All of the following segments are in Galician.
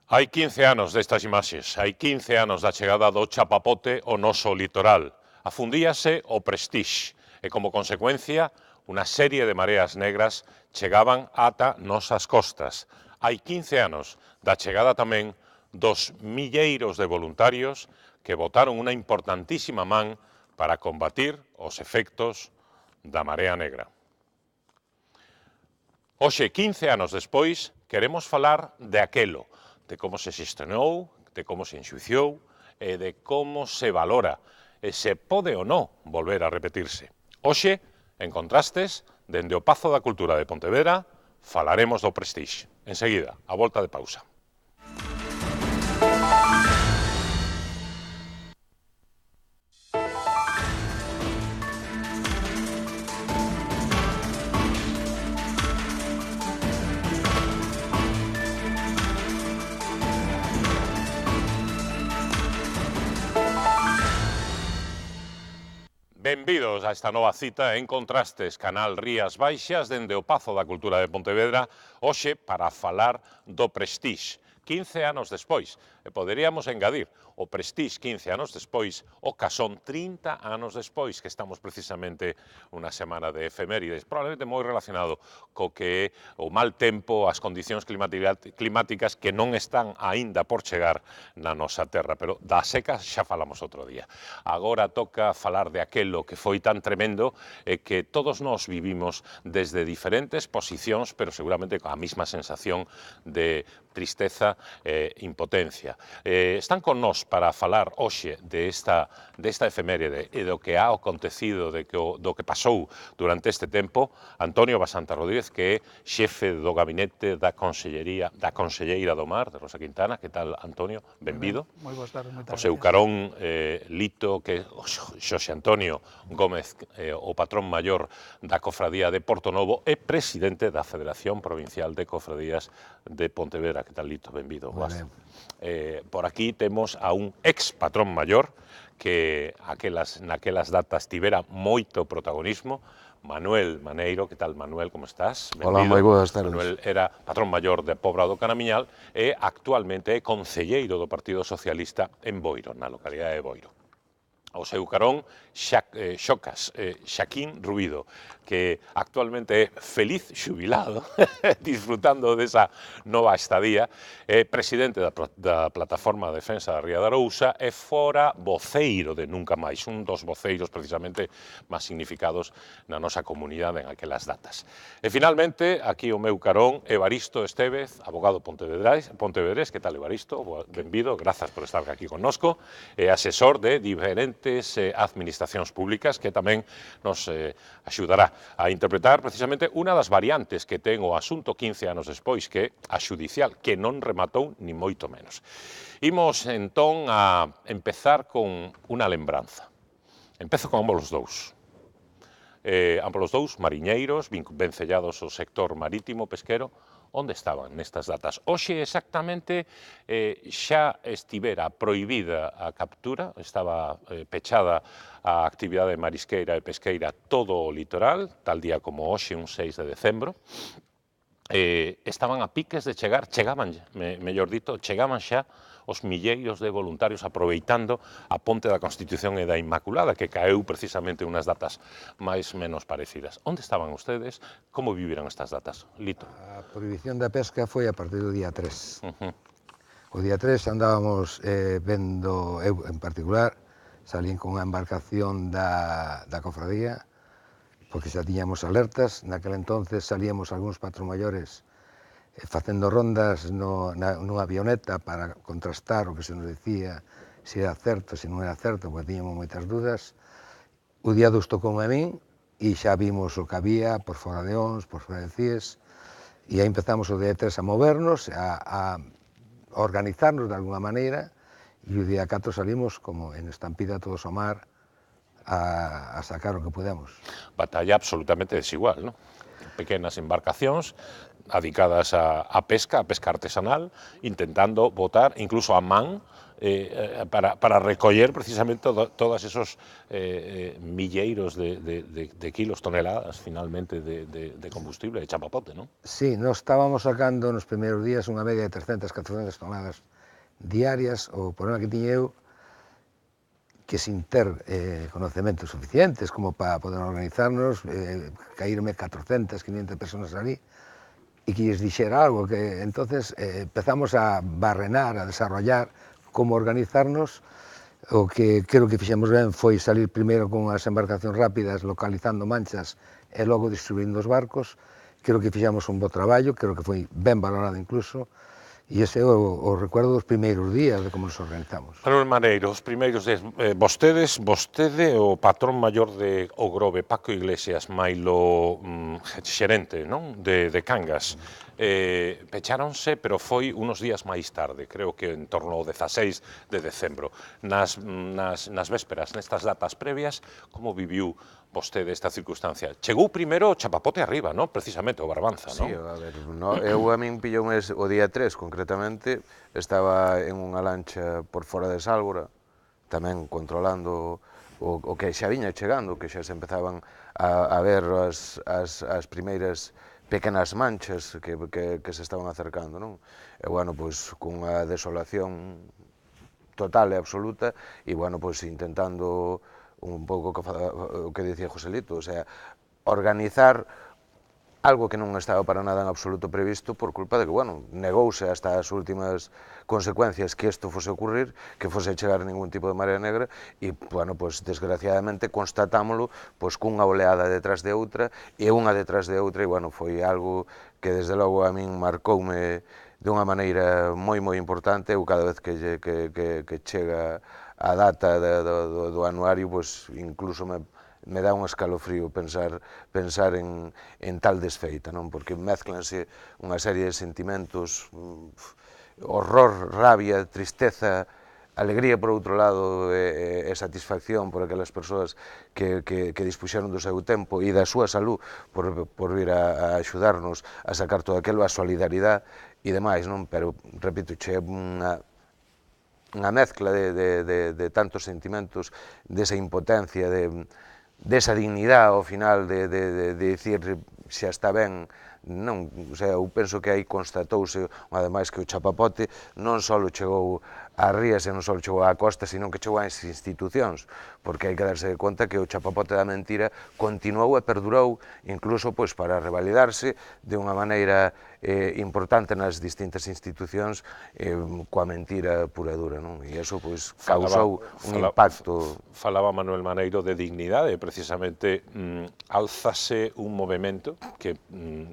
Hai 15 anos destas imaxes, hai 15 anos da chegada do chapapote ao noso litoral. Afundíase o Prestige e, como consecuencia, unha serie de mareas negras chegaban ata nosas costas. Hai 15 anos da chegada tamén dos milleiros de voluntarios que botaron unha importantísima man para combatir os efectos da marea negra. Hoxe, 15 anos despois, queremos falar de aquelo, de como se xestionou, de como se enxuiciou e de como se valora e se pode ou non volver a repetirse. Hoxe, en Contrastes, dende o Pazo da Cultura de Pontevedra, falaremos do Prestige. Enseguida, a volta de pausa. Benvidos a esta nova cita en Contrastes, canal Rías Baixas, dende o Pazo da Cultura de Pontevedra, hoxe para falar do Prestige. 15 anos despois, e poderíamos engadir o Prestige 15 anos despois, o Casón 30 anos despois, que estamos precisamente unha semana de efemérides, probablemente moi relacionado co que é o mal tempo, as condicións climáticas que non están aínda por chegar na nosa terra, pero da seca xa falamos outro día. Agora toca falar de aquelo que foi tan tremendo e que todos nós vivimos desde diferentes posicións, pero seguramente coa mesma sensación de tristeza e impotencia. Están con nós para falar hoxe desta efeméride e do que ha acontecido, do que pasou durante este tempo, Antonio Basanta Rodríguez, que é xefe do gabinete da Conselleira do Mar, de Rosa Quintana. Que tal, Antonio? Benvido. Moi boas tardes, moitas O seu carón, Lito, que é Xosé Antonio Gómez, o patrón maior da Cofradía de Portonovo e presidente da Federación Provincial de Cofradías de Pontevedra. Que tal, Lito? Benvido. Por aquí temos a un ex patrón maior que naquelas datas tivera moito protagonismo, Manuel Maneiro. Que tal, Manuel, como estás? Benvido. Hola, moi boas tardes. Manuel era patrón maior de Pobra do Canamiñal e actualmente é concelleiro do Partido Socialista en Boiro, na localidade de Boiro. O seu carón, Xaquín Rubido, que actualmente é feliz xubilado, disfrutando desa nova estadía, é presidente da Plataforma de Defensa da Ría de Arousa e fora voceiro de Nunca Máis, un dos voceiros precisamente máis significados na nosa comunidade en aquelas datas. E finalmente, aquí o meu carón, Evaristo Estevez, abogado pontevedrés. Que tal, Evaristo? Benvido, grazas por estar aquí connosco, e asesor de diferentes administracións públicas, que tamén nos axudará a interpretar precisamente unha das variantes que ten o asunto 15 anos despois, que é a xudicial, que non rematou ni moito menos. Imos entón a empezar con unha lembranza. Empezo con ambos os dous. Ambos os dous mariñeiros, vencellados ao sector marítimo pesquero. Onde estaban nestas datas? Hoxe exactamente xa estivera prohibida a captura, estaba pechada a actividade marisqueira e pesqueira todo o litoral, tal día como hoxe, un 6 de decembro. Estaban a piques de chegaban xa os milleiros de voluntarios aproveitando a ponte da Constitución e da Inmaculada, que caeu precisamente unhas datas máis menos parecidas. Onde estaban ustedes? Como viviron estas datas? Lito. A prohibición da pesca foi a partir do día 3. O día 3 andábamos vendo, eu en particular, salín con unha embarcación da cofradía, porque xa tiñamos alertas. Naquel entonces salíamos algúns patrón maiores facendo rondas nunha avioneta para contrastar o que se nos dicía, se era certo, se non era certo, porque tiñamos moitas dudas. O día 2 tocou a min e xa vimos o que había por fora de Ons, por fora de Cies, e aí empezamos o día 3 a movernos, a organizarnos de alguna maneira, e o día 4 salimos como en estampida todos ao mar a sacar o que pudemos. Batalla absolutamente desigual, non? Pequenas embarcacións dedicadas a pesca artesanal, intentando botar incluso a man para recoller precisamente todos esos milleiros de kilos, toneladas, finalmente, de combustible, de chapapote, non? Sí, nós estábamos sacando nos primeiros días unha media de 300, 400 toneladas diarias. O problema que tiña eu, que sin ter conocementos suficientes como para poder organizarnos, caírme 400, 500 personas ali, e que lles dixera algo, que entonces empezamos a barrenar, a desarrollar como organizarnos. O que creo que fixemos ben foi salir primeiro con as embarcacións rápidas, localizando manchas e logo distribuindo os barcos. Creo que fixamos un bo traballo, creo que foi ben valorado incluso, e ese é o recuerdo dos primeiros días de como nos organizamos. Manuel Maneiro, os primeiros días, vostede o patrón maior de O Grove, Paco Iglesias, mailo xerente, non? De Cangas, pecháronse, pero foi unos días máis tarde, creo que en torno ao 16 de decembro. Nas vésperas, nestas datas previas, como viviu vostede esta circunstancia? Chegou primeiro o chapapote arriba, non? Precisamente, o Barbanza, non? Sí, a ver, eu a min pillou o día 3, concretamente, estaba en unha lancha por fora de Sálvora, tamén controlando o que xa viña chegando, que xa se empezaban a ver as primeiras pequenas manchas que se estaban acercando, non? E, bueno, pois, cunha desolación total e absoluta, e, bueno, pois, intentando un pouco o que dicía Joselito, o sea, organizar algo que non estaba para nada en absoluto previsto por culpa de que, bueno, negouse hasta as últimas consecuencias que isto fose ocurrir, que fose chegar ningún tipo de marea negra, e, bueno, pues, desgraciadamente constatámoslo, pues, cunha oleada detrás de outra, e unha detrás de outra, e, bueno, foi algo que, desde logo, a min marcoume de unha maneira moi importante. Eu, cada vez que chega a data do anuario, pues, incluso me dá un escalofrío pensar en tal desfeita, non? Porque mezclanse unha serie de sentimentos, horror, rabia, tristeza, alegría por outro lado e satisfacción por aquelas persoas que dispuxeron do seu tempo e da súa salud por vir a axudarnos a sacar todo aquilo, a solidaridade e demais, non? Pero, repito, che unha mezcla de tantos sentimentos, desa impotencia, desa dignidade ao final de dicir xa está ben, non, o sea, eu penso que aí constatouse, ademais, que o chapapote non só chegou ás rías e non só chegou á costa, sino que chegou ás institucións, porque hai que darse conta que o chapapote da mentira continuou e perdurou, incluso, pois, para revalidarse de unha maneira importante nas distintas institucións, coa mentira pura e dura, non? E iso, pois, causou un impacto. Falaba Manuel Maneiro de dignidade, precisamente alzase un movimento que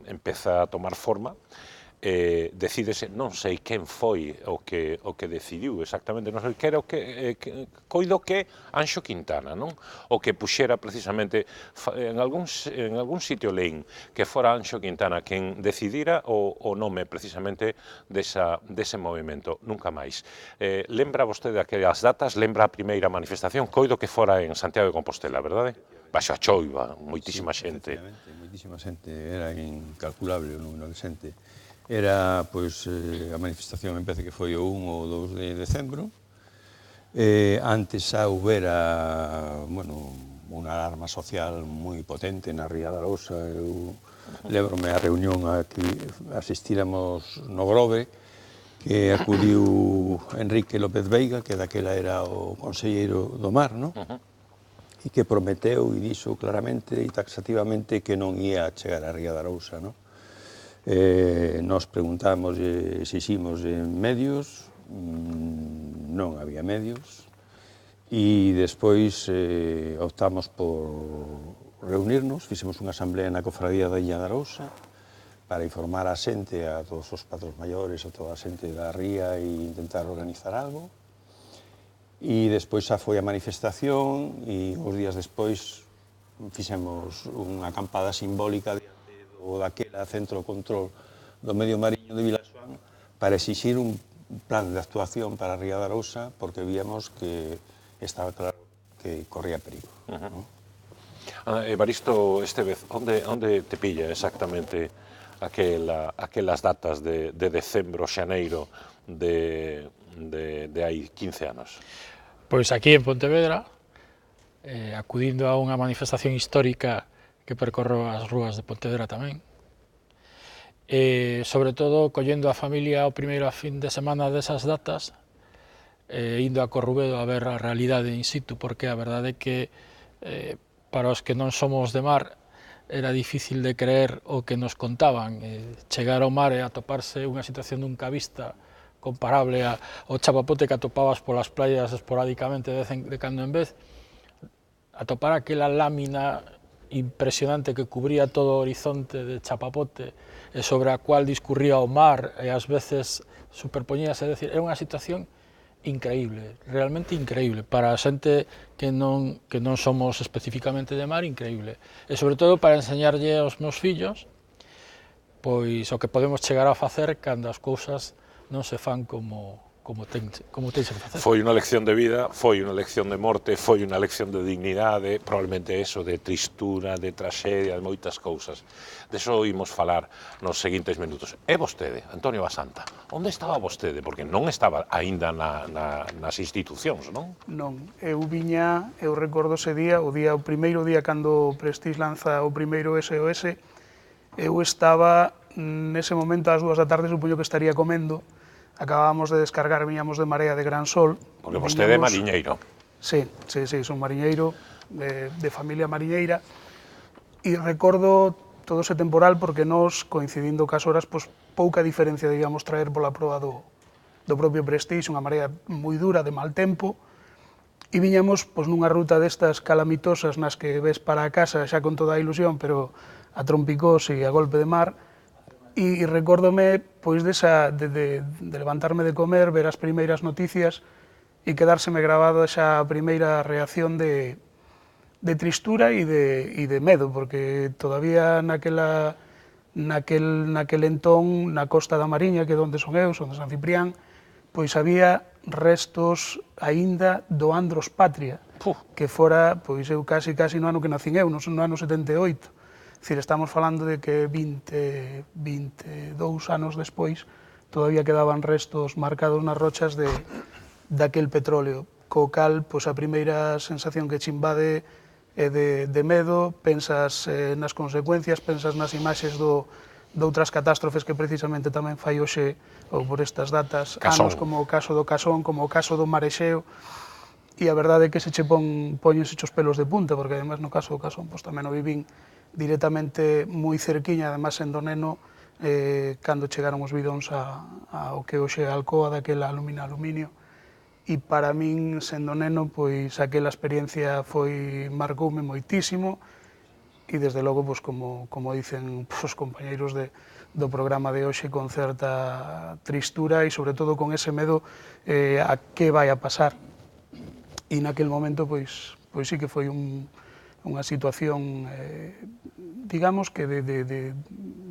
empeza a tomar forma, decídese, non sei quen foi o que decidiu exactamente, non sei, creo que coido que Anxo Quintana, non? O que puxera precisamente, en algún sitio leín, que fora Anxo Quintana quen decidira o nome precisamente dese movimento, nunca máis. Lembra vostede aquelas datas, lembra a primeira manifestación, coido que fora en Santiago de Compostela, verdade? Baixo a choiva, moitísima xente. Moitísima xente, era incalculable o número de xente. Era, pois, a manifestación, me parece que foi o 1 ou 2 de decembro. Antes xa houbera, bueno, unha alarma social moi potente na Ría da Arousa. Eu lembro-me a reunión a que asistíramos no Grove, que acudiu Enrique López Veiga, que daquela era o conselleiro do mar, non? E que prometeu e dixo claramente e taxativamente que non ia chegar a Ría da Arousa, non? Nos preguntamos, exiximos medios, non había medios, e despois optamos por reunirnos, fixemos unha asamblea na cofradía da Illa da Arousa para informar a xente, a todos os patros maiores, a toda a xente da ría e intentar organizar algo. E despois xa foi a manifestación e uns días despois fixemos unha acampada simbólica o daquela Centro de Control do Medio Mariño de Vilaxoán para exixir un plan de actuación para a Ría da Arousa, porque víamos que estaba claro que corría perigo. Evaristo Estevez, onde te pilla exactamente aquelas datas de decembro, xaneiro de hai 15 anos? Pois aquí en Pontevedra, acudindo a unha manifestación histórica que percorro as rúas de Pontevedra tamén, sobre todo collendo a familia o primeiro fin de semana desas datas, indo a Corrubedo a ver a realidade in situ, porque a verdade é que para os que non somos de mar era difícil de creer o que nos contaban, chegar ao mar e atoparse unha situación nunca vista comparable ao chapapote que atopabas polas playas esporádicamente de cando en vez, atopar aquela lámina impresionante que cubría todo o horizonte de chapapote e sobre a cual discurría o mar e ás veces superpoñíase, é dicir, era unha situación increíble, realmente increíble, para a xente que non somos especificamente de mar, increíble. E sobre todo para enseñarlle aos meus fillos pois o que podemos chegar a facer cando as cousas non se fan como tense que facer. Foi unha lección de vida, foi unha lección de morte, foi unha lección de dignidade, probablemente eso, de tristura, de traxedia, de moitas cousas. Deso imos falar nos seguintes minutos. E vostede, Antonio Basanta, onde estaba vostede? Porque non estaba aínda nas institucións, non? Non, eu recordo ese día, o primeiro día cando Prestige lanza o primeiro SOS, eu estaba nese momento ás 2 da tarde, supoño que estaría comendo. Acabábamos de descargar, viñamos de Marea de Gran Sol. Porque vostede é mariñeiro. Sí, son mariñeiro, de familia mariñeira, e recordo todo ese temporal porque nós, coincidindo cas horas, pois, pouca diferencia debíamos traer pola proa do propio Prestige, unha marea moi dura, de mal tempo, e viñamos pois, nunha ruta destas calamitosas nas que ves para a casa xa con toda a ilusión, pero a trompicós e a golpe de mar. E recórdome pois de levantarme de comer, ver as primeiras noticias e quedárseme grabado xa a primeira reacción de tristura e de medo, porque todavía naquel entón, na Costa da Mariña, que é onde son eu, son de San Ciprián, pois había restos aínda do Andros Patria, que fora, pois eu casi no ano que nacín eu, no ano 78. Dicir, estamos falando de que 22 anos despois todavía quedaban restos marcados nas rochas daquel petróleo, co cal pois, a primeira sensación que che invade é de medo, pensas nas consecuencias, pensas nas imaxes de outras catástrofes que precisamente tamén fai hoxe, ou por estas datas, anos como o caso do Casón, como o caso do Marexeo, e a verdade é que se che poñense os pelos de punta, porque además no caso do Casón pois, tamén o vivín directamente moi cerquiña, además sendo neno, cando chegaron os bidóns ao que hoxe é a Alcoa daquela aluminio, e para min, sendo neno, pois aquela experiencia marcoume moitísimo, e desde logo, pois, como dicen os compañeiros do programa de hoxe, con certa tristura e sobre todo con ese medo a que vai a pasar. E naquel momento, pois sí que foi unha situación, digamos que de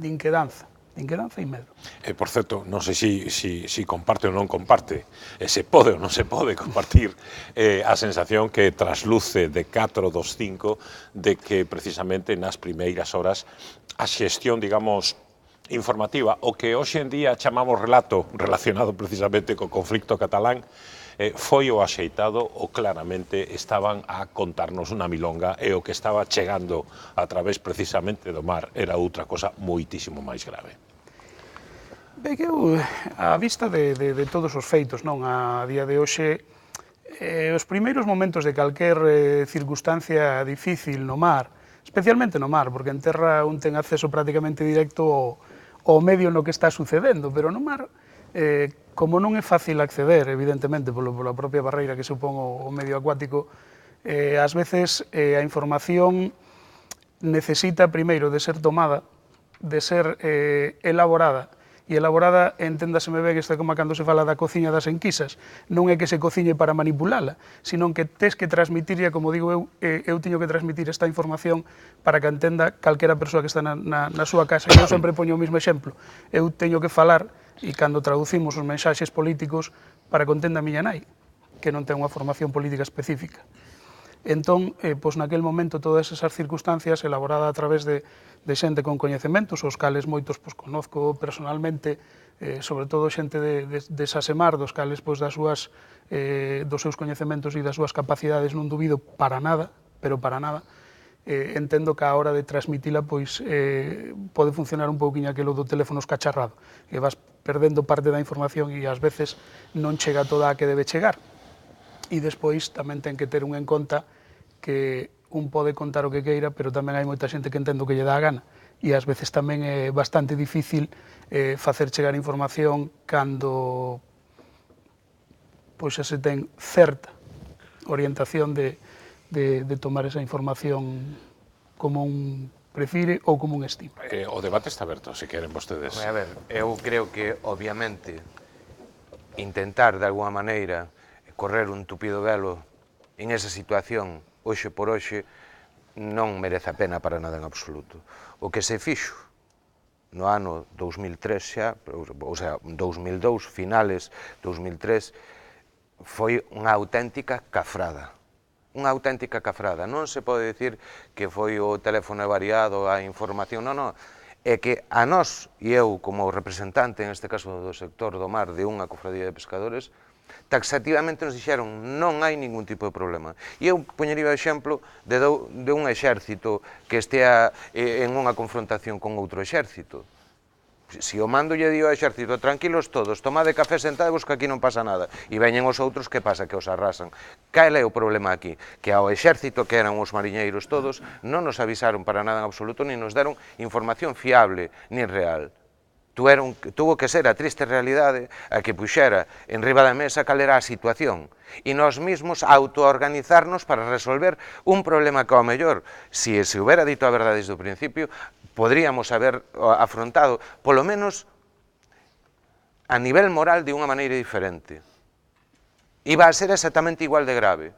inquedanza e medo. Por certo, non sei se comparte ou non comparte, se pode ou non se pode compartir a sensación que trasluce de 4 dos 5 de que precisamente nas primeiras horas a xestión, digamos, informativa, o que hoxe en día chamamos relato relacionado precisamente co conflicto catalán, foi o axeitado ou claramente estaban a contarnos unha milonga e o que estaba chegando a través precisamente do mar era outra cosa moitísimo máis grave. Ben, que a vista de todos os feitos, non, a día de hoxe, os primeiros momentos de calquer circunstancia difícil no mar, especialmente no mar, porque en terra un ten acceso prácticamente directo ao medio no que está sucedendo, pero no mar, como non é fácil acceder, evidentemente, pola propia barreira que supón o medio acuático, ás veces a información necesita primeiro de ser tomada, de ser elaborada, e elaborada, enténdaseme ben, isto é como cando se fala da cociña das enquisas, non é que se cociñe para manipulala, sino que tes que transmitirlla, como digo eu teño que transmitir esta información para que entenda calquera persoa que está na súa casa. Eu sempre poño o mesmo exemplo, eu teño que falar, e cando traducimos os mensaxes políticos, para que entenda a miña nai, que non ten unha formación política específica. Entón, pois naquel momento todas esas circunstancias elaborada a través de xente con coñecementos, os cales moitos pois, conozco personalmente, sobre todo xente de Sasemar, dos cales pois, dos seus coñecementos e das súas capacidades non dubido para nada, pero para nada, entendo que a hora de transmitila pois, pode funcionar un pouquiño aquilo do teléfono escacharrado, que vas perdendo parte da información e ás veces non chega toda a que debe chegar. E despois tamén ten que ter un en conta que un pode contar o que queira, pero tamén hai moita xente que entende o que lle dá a gana. E ás veces tamén é bastante difícil facer chegar información cando pois se ten certa orientación de tomar esa información como un prefire ou como un estima. O debate está aberto, se queren vostedes. A ver, eu creo que, obviamente, intentar, de alguma maneira, correr un tupido velo en esa situación, hoxe por hoxe, non merece a pena para nada en absoluto. O que se fixo no ano 2003 xa, ou sea, 2002, finales 2003, foi unha auténtica cafrada. Unha auténtica cafrada. Non se pode dicir que foi o teléfono variado, a información, non. É que a nós, e eu como representante, en este caso do sector do mar, de unha cofradía de pescadores, taxativamente nos dixeron non hai ningún tipo de problema. E eu poñería o exemplo de un exército que estea en unha confrontación con outro exército. Si o mando lle dio ao exército, tranquilos todos, tomade café sentados que aquí non pasa nada. E veñen os outros, que pasa? Que os arrasan. Cal é o problema aquí? Que ao exército, que eran os mariñeiros todos, non nos avisaron para nada en absoluto, ni nos deron información fiable, ni real. Tuvo que ser a triste realidade a que puxera en riba da mesa cal era a situación e nós mismos autoorganizarnos para resolver un problema que ao mellor, se se houbera dito a verdade desde o principio, podríamos haber afrontado, polo menos a nivel moral, de unha maneira diferente. Iba a ser exactamente igual de grave,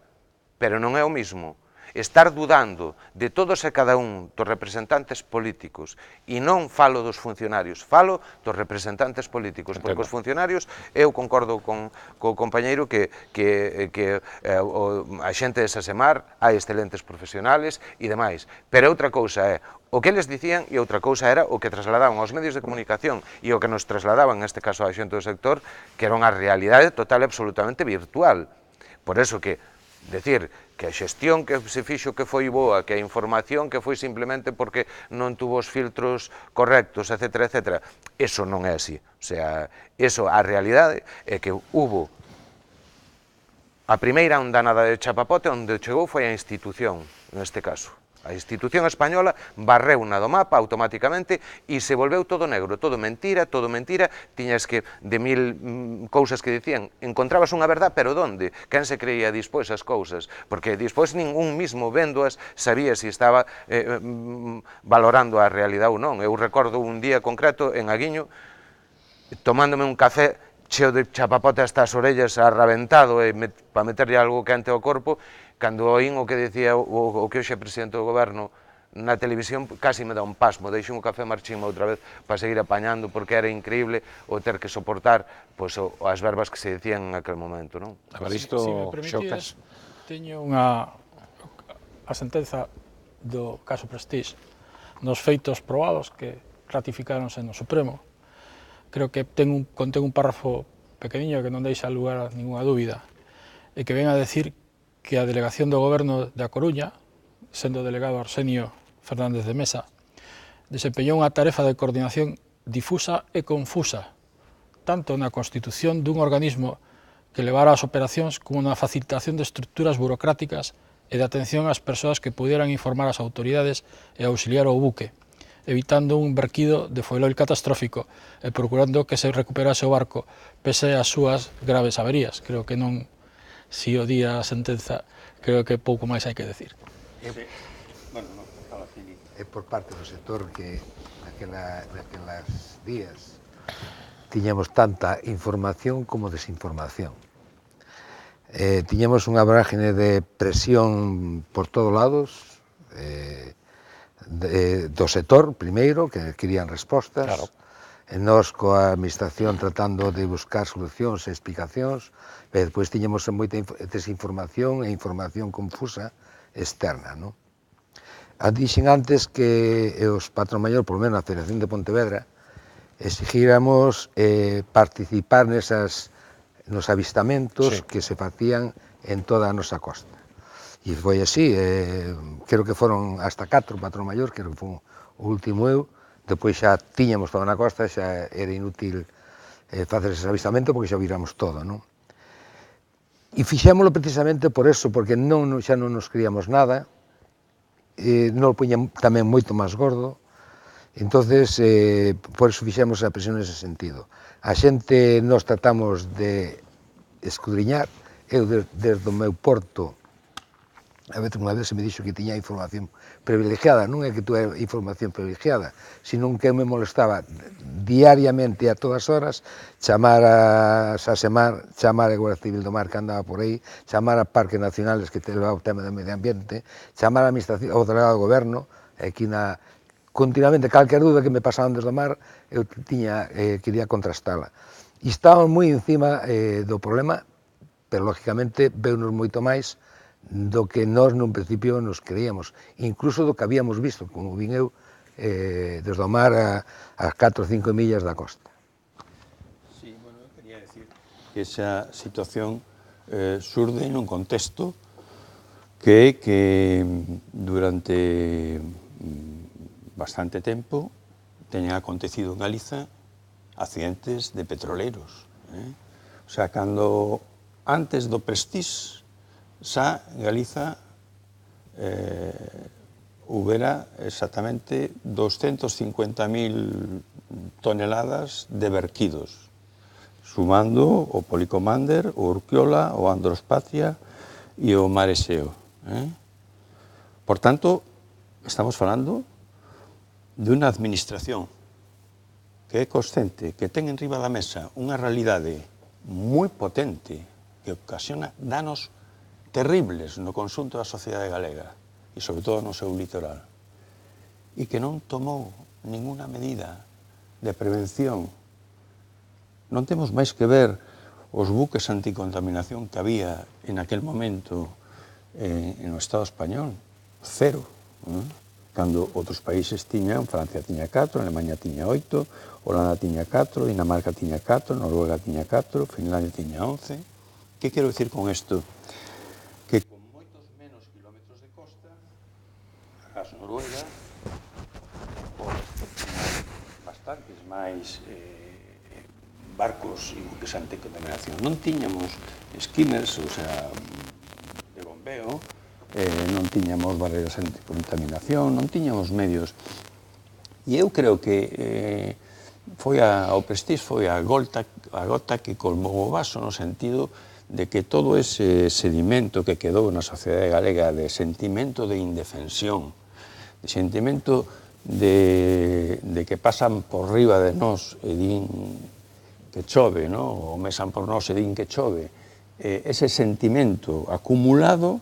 pero non é o mismo estar dudando de todos e cada un dos representantes políticos, e non falo dos funcionarios, falo dos representantes políticos, porque os funcionarios, eu concordo co compañeiro que a xente de Sasemar hai excelentes profesionales e demais, pero outra cousa é o que eles dicían e outra cousa era o que trasladaban aos medios de comunicación e o que nos trasladaban, neste caso a xente do sector, que era unha realidade total e absolutamente virtual. Por eso que decir que a xestión que se fixo que foi boa, que a información que foi simplemente porque non tuvo os filtros correctos, etc., etc., eso non é así. O sea, eso, a realidade é que hubo a primeira ondanada de chapapote onde chegou foi a institución, neste caso. A institución española barreuna do mapa automáticamente e se volveu todo negro, todo mentira, tiñas que, de mil cousas que dicían, encontrabas unha verdad, pero onde? Quen se creía dispois as cousas? Porque dispois ningún mismo vendoas sabía se estaba valorando a realidade ou non. Eu recordo un día concreto en Aguiño, tomándome un café cheo de chapapote hasta as orellas, arraventado, para meterlle algo quente ao corpo, cando oín o que decía o que hoxe é presidente do goberno na televisión, casi me dá un pasmo, deixei un café e marchínme outra vez para seguir apañando, porque era increíble o ter que soportar as verbas que se dicían en aquel momento, non? Evaristo Xocas. Teño a sentenza do caso Prestige nos feitos probados que ratificáronse no Supremo. Creo que contén un párrafo pequeniño que non deixa lugar a ninguna dúbida e que ven a decir que a delegación do Goberno da Coruña, sendo delegado Arsenio Fernández de Mesa, desempeñou unha tarefa de coordinación difusa e confusa, tanto na constitución dun organismo que levara as operacións como na facilitación de estructuras burocráticas e de atención ás persoas que pudieran informar as autoridades e auxiliar o buque, evitando un verquido de foiloil catastrófico e procurando que se recuperase o barco pese ás súas graves averías. Creo que non, si o día a sentenza, creo que pouco máis hai que decir. É por parte do sector que naquelas días tiñamos tanta información como desinformación. Tiñamos unha vorágine de presión por todos lados, do sector, primeiro, que querían respostas, claro. E nós coa administración tratando de buscar solucións e explicacións, pero depois tiñamos moita desinformación e información confusa externa, non? Dixen antes que os patrón maior, polo menos a Federación de Pontevedra, exigíramos participar nos avistamentos que se facían en toda a nosa costa. E foi así, creo que foron hasta 4 patrón maior, creo que foi o último eu, depois xa tiñamos toda na costa, xa era inútil facer ese avistamento porque xa viramos todo, non? E fixémolo precisamente por eso, porque xa non nos creíamos nada, non o puñan tamén moito máis gordo, entonces por eso fixemos a presión nese sentido. A xente nos tratamos de escudriñar, eu desde o meu porto, a veces unha vez se me dixo que tiña información privilegiada, non é que tú é información privilegiada, sino que me molestaba diariamente a todas horas chamar a Sasemar, chamar a Guardia Civil do Mar que andaba por aí, chamar a Parques Nacionales que te levaba o tema do medio ambiente, chamar a administración, ao delegado do goberno, aquí continuamente calquer dúda que me pasaban desde o mar, eu quería contrastala. E estábamos moi encima do problema, pero lógicamente veunos moito máis do que nós nun principio nos creíamos, incluso do que habíamos visto, como vin eu, desde o mar a 4 ou 5 millas da costa. Sí, bueno, eu quería decir que esa situación surde nun contexto que durante bastante tempo teñan acontecido en Galiza accidentes de petroleiros. O sea, cando antes do Prestige xa en Galiza houbera exactamente 250.000 toneladas de verquidos, sumando o Policomander, o Urquiola, o Androspatria e o Mar Exeo. Por tanto, estamos falando de unha administración que é consciente, que ten enriba da mesa unha realidade moi potente que ocasiona danos terribles no conxunto da sociedade galega e sobre todo no seu litoral e que non tomou ninguna medida de prevención. Non temos máis que ver os buques anticontaminación que había en aquel momento no Estado español, cero, cando outros países tiñan, Francia tiña 4, Alemanha tiña 8, Holanda tiña 4, Dinamarca tiña 4, Noruega tiña 4, Finlandia tiña 11. Que quero dicir con isto? Que con moitos menos kilómetros de costa, as Noruega, bastantes máis barcos e buques anticontaminación. Non tiñamos skimmers, ou sea, de bombeo, non tiñamos barreras anticontaminación, non tiñamos medios. E eu creo que o Prestige foi a gota que colmou o vaso no sentido de que todo ese sedimento que quedou na sociedade galega de sentimento de indefensión, de sentimento de que pasan por riba de nós e din que chove, ou mesan por nós e din que chove, ese sentimento acumulado,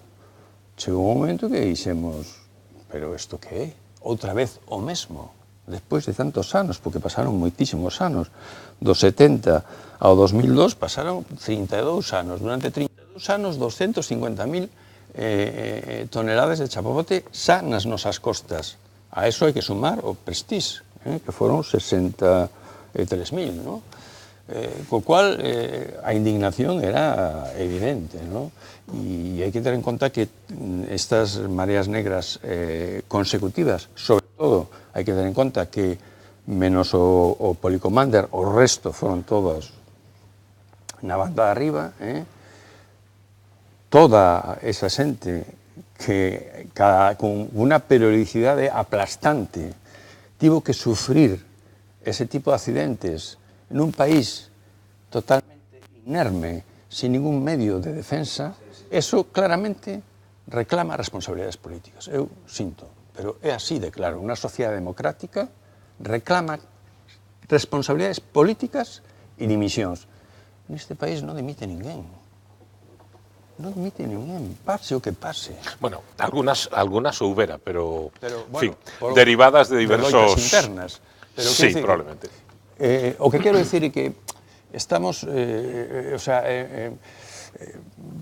chegou un momento que dixemos, pero isto que é? Outra vez o mesmo, despois de tantos anos, porque pasaron moitísimos anos, do 70 ao 2002 pasaron 32 anos, durante 32 anos 250.000 toneladas de chapopote xa nas nosas costas. A eso hai que sumar o Prestige, que foron 63.000, non? Co cual a indignación era evidente, ¿no? E hai que ter en conta que estas mareas negras consecutivas, sobre todo, hai que ter en conta que menos o Policomander, o resto foron todos na banda de arriba, toda esa xente que con unha periodicidade aplastante tivo que sufrir ese tipo de accidentes nun país totalmente inerme, sin ningún medio de defensa, eso claramente reclama responsabilidades políticas. Eu sinto, pero é así de claro. Unha sociedade democrática reclama responsabilidades políticas e dimisións. Neste país non dimite ninguén. Non dimite ninguén, pase o que pase. Bueno, algunas houbera, pero bueno, en fin, derivadas de diversos... internas. Pero, sí, decir, probablemente. O que quero dicir é que estamos,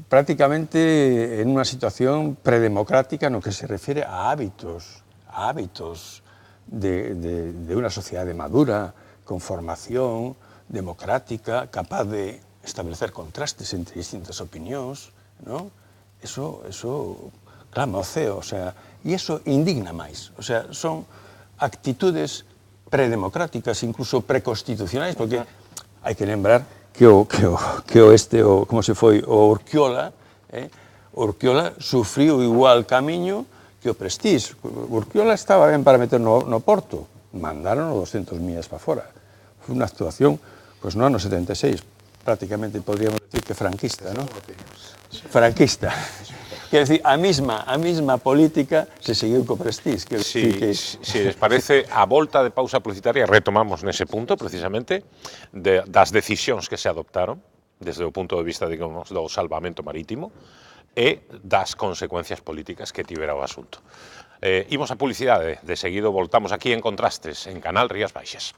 prácticamente en unha situación predemocrática no que se refire a hábitos de unha sociedade madura, con formación democrática, capaz de establecer contrastes entre distintas opinións, ¿no? Eso clama ao ceo, o sea, e eso indigna máis, o sea, son actitudes predemocráticas, incluso preconstitucionais, porque hai que lembrar que como se foi o Urquiola, Urquiola sufriu igual camiño que o Prestige. Urquiola estaba ben para meter no Porto, mandaron 200 millas para fora. Foi unha actuación, pois no ano 76, prácticamente podríamos decir que franquista, ¿no? Franquista. Quer decir, a mesma política se seguiu co Prestige. Si les parece, a volta de pausa publicitaria retomamos nese punto, precisamente, das decisións que se adoptaron, desde o punto de vista, digamos, do salvamento marítimo, e das consecuencias políticas que tivera o asunto. Imos a publicidade, de seguido voltamos aquí en Contrastes, en Canal Rías Baixas.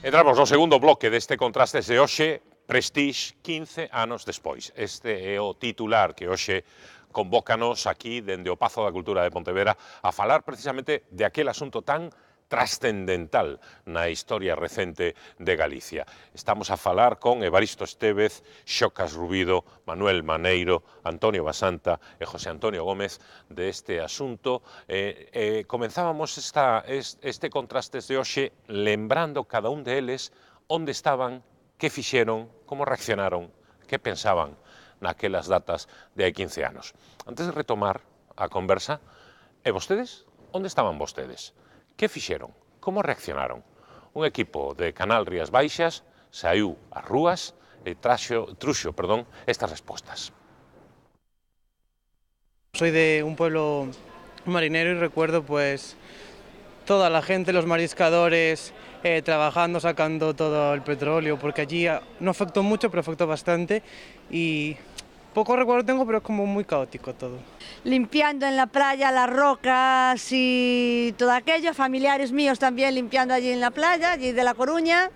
Entramos no segundo bloque deste Contrastes de hoxe, Prestige 15 anos despois. Este é o titular que hoxe convócanos aquí dende o Pazo da Cultura de Pontevedra a falar precisamente de aquel asunto tan trascendental na historia recente de Galicia. Estamos a falar con Evaristo Estévez, Xocas Rubido, Manuel Maneiro, Antonio Basanta e José Antonio Gómez deste asunto. Comenzábamos este Contrastes de hoxe lembrando cada un deles onde estaban, que fixeron, como reaccionaron, que pensaban naquelas datas de hai 15 anos. Antes de retomar a conversa, e vostedes? Onde estaban vostedes? Que fixeron? Como reaccionaron? Un equipo de Canal Rías Baixas saiu ás rúas e truxo estas respostas. Soy de un pueblo marinero y recuerdo pues toda la gente, los mariscadores, trabajando, sacando todo el petróleo, porque allí no afectó mucho, pero afectó bastante y poco recuerdo tengo, pero es como muy caótico todo. Limpiando en la playa las rocas y todo aquello, familiares míos también limpiando allí en la playa, allí de La Coruña,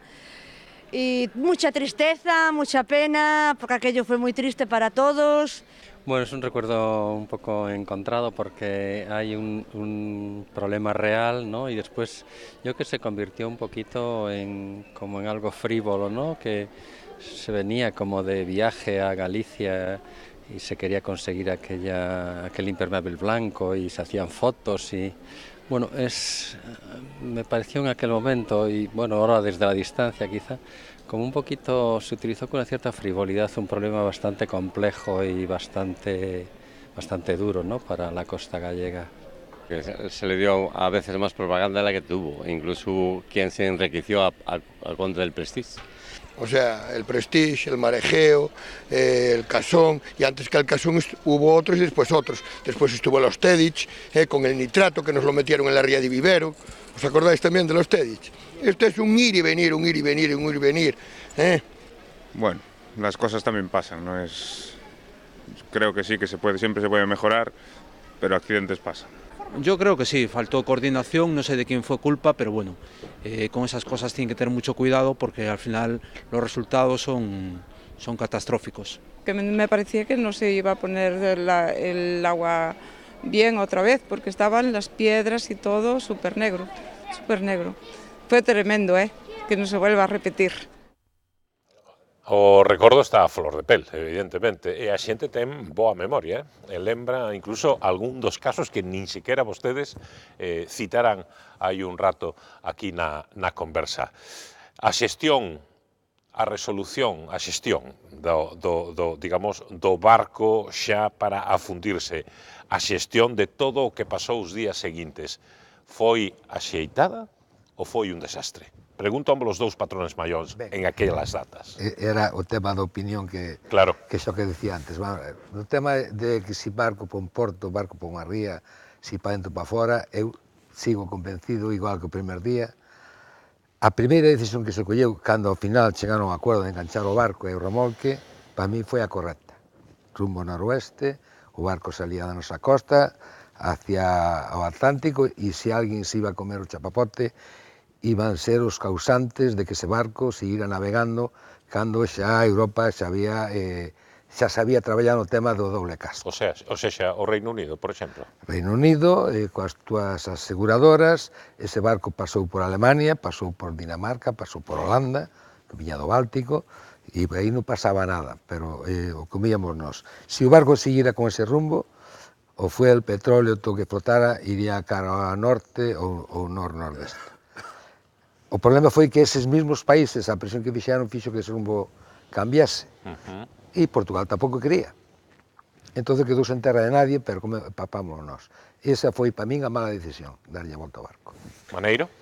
y mucha tristeza, mucha pena, porque aquello fue muy triste para todos. Bueno, es un recuerdo un poco encontrado porque hay un problema real, ¿no? Y después yo que se convirtió un poquito como en algo frívolo, ¿no? Que se venía como de viaje a Galicia y se quería conseguir aquel impermeable blanco y se hacían fotos y bueno, me pareció en aquel momento y bueno, ahora desde la distancia quizá, como un poquito se utilizó con una cierta frivolidad un problema bastante complejo y bastante duro, ¿no? Para la costa gallega. Se le dio a veces más propaganda de la que tuvo, incluso quien se enriqueció a contra del Prestige. O sea, el Prestige, el Marejeo, el Casón, y antes que el Casón hubo otros y después otros. Después estuvo los Tedich, con el nitrato que nos lo metieron en la ría de Vivero. ¿Os acordáis también de los Tedich? Esto es un ir y venir, un ir y venir, un ir y venir. Bueno, las cosas también pasan, ¿no? Creo que sí, que siempre se puede mejorar, pero accidentes pasan. Yo creo que sí, faltó coordinación, no sé de quién fue culpa, pero bueno, con esas cosas tienen que tener mucho cuidado porque al final los resultados son catastróficos. Que me parecía que no se iba a poner el agua bien otra vez porque estaban las piedras y todo súper negro, súper negro. Fue tremendo, que no se vuelva a repetir. O recordo está a flor de pel, evidentemente, e a xente ten boa memoria, e lembra incluso algún dos casos que nin siquiera vostedes citaran hai un rato aquí na conversa. A xestión, a resolución, a xestión do barco xa para afundirse, a xestión de todo o que pasou os días seguintes, foi axeitada ou foi un desastre? Pregunto ambos os dous patrones maiores en aquelas datas. Era o tema da opinión que xa que decía antes. O tema de que si barco por un porto, barco por unha ría, si para dentro para fora, eu sigo convencido, igual que o primer día, a primeira decisión que se colleu, cando ao final chegaron a acordo de enganchar o barco e o remolque, para mí foi a correcta. Rumbo noroeste, o barco salía da nosa costa, hacia o Atlántico, e se alguén se iba a comer o chapapote, iban ser os causantes de que ese barco seguira navegando cando xa a Europa xa sabía traballar no tema do doble casco. O sea, o Reino Unido, por exemplo. Reino Unido, coas túas aseguradoras, ese barco pasou por Alemania, pasou por Dinamarca, pasou por Holanda, que viña do Báltico, e aí non pasaba nada, pero o comíamos nós. Se o barco seguira con ese rumbo, o fuel, petróleo, todo que flotara, iría cara ao norte ou nordeste. O problema foi que eses mesmos países, a presión que fixeron, fixo que ese rumbo cambiase. E Portugal tampouco quería. Entón quedou sen terra de nadie, pero como papamos nós. Esa foi, para min, a mala decisión, darlle a volta ao barco. Maneiro?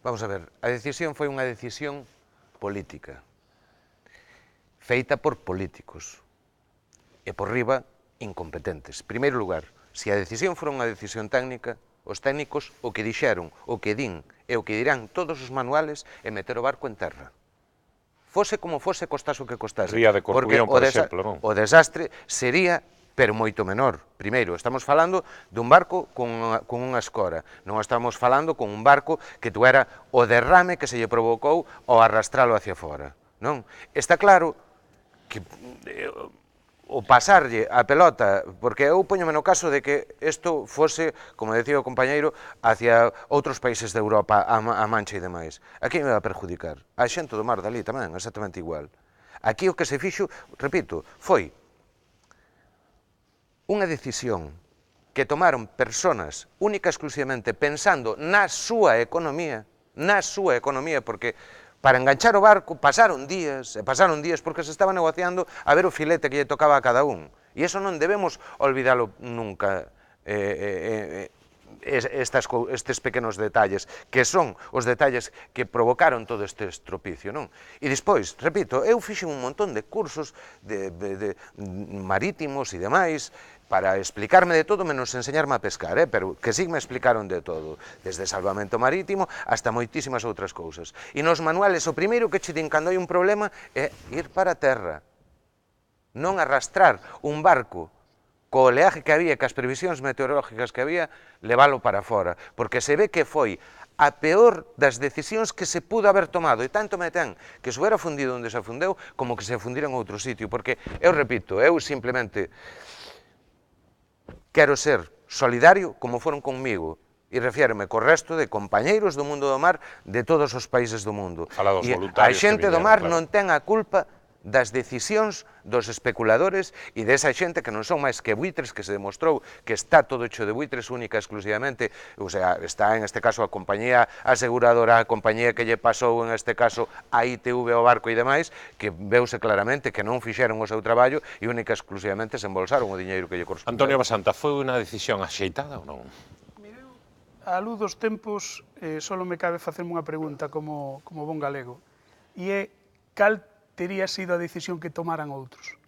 Vamos a ver, a decisión foi unha decisión política, feita por políticos, e por riba, incompetentes. En primeiro lugar, se a decisión fora unha decisión técnica, os técnicos o que dixeron, o que din e o que dirán todos os manuales é meter o barco en terra. Fose como fose, costase o que costase. Ría de Corcubión, por exemplo, non? O desastre sería, pero moito menor. Primeiro, estamos falando dun barco con unha escora. Non estamos falando con un barco que tuera o derrame que se lle provocou ao arrastralo hacia fora. Non? Está claro que o pasarlle a pelota, porque eu poñome no caso de que isto fose, como decía o compañeiro, hacia outros países de Europa, a Mancha e demais. Aquí me va a perjudicar. A xente do mar dali tamén, exactamente igual. Aquí o que se fixo, repito, foi unha decisión que tomaron personas única e exclusivamente pensando na súa economía, porque para enganchar o barco pasaron días porque se estaba negociando a ver o filete que lle tocaba a cada un. E iso non debemos olvidalo nunca, estes pequenos detalles, que son os detalles que provocaron todo este estropicio, non? E despois, repito, eu fixen un montón de cursos marítimos e demais, para explicarme de todo menos enseñarme a pescar, pero que sí me explicaron de todo, desde salvamento marítimo hasta moitísimas outras cousas. E nos manuales o primeiro que che din cando hai un problema é ir para a terra, non arrastrar un barco co oleaje que había, que as previsións meteorológicas que había, leválo para fora, porque se ve que foi a peor das decisións que se pudo haber tomado, e tanto me ten que se hubiera fundido onde se afundeu, como que se fundira en outro sitio, porque, eu repito, eu simplemente quero ser solidario como foron conmigo, e refiérome co resto de compañeiros do mundo do mar de todos os países do mundo. E a xente do mar non ten a culpa das decisións dos especuladores e desa xente que non son máis que buitres, que se demostrou que está todo hecho de buitres única e exclusivamente, o sea, está en este caso a compañía aseguradora, a compañía que lle pasou en este caso a ITV ao barco e demais, que veuse claramente que non fixeron o seu traballo e única e exclusivamente se embolsaron o diñeiro que lle correspondeu. Antonio Basanta, foi unha decisión axeitada ou non? A luz dos tempos, só me cabe facerme unha pregunta como bon galego, e é cal tería sido a decisión que tomaran outros.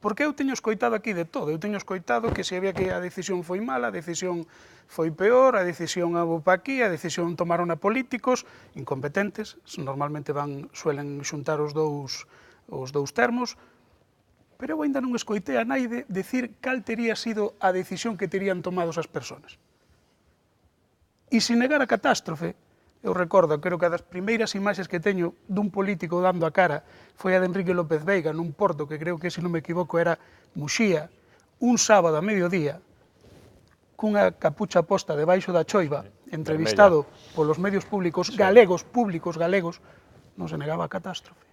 Porque eu teño escoitado aquí de todo, eu teño escoitado que se había que a decisión foi mala, a decisión foi peor, a decisión houve pa aquí, a decisión tomaron a políticos incompetentes, normalmente suelen xuntar os dous termos, pero eu ainda non escoitei a naide decir cal tería sido a decisión que terían tomado esas persoas. E sin negar a catástrofe, eu recordo, creo que a das primeiras imaxes que teño dun político dando a cara foi a de Enrique López Veiga nun porto que creo que, se non me equivoco, era Muxía, un sábado a mediodía, cunha capucha posta debaixo da choiva, entrevistado polos medios públicos galegos, non se negaba a catástrofe.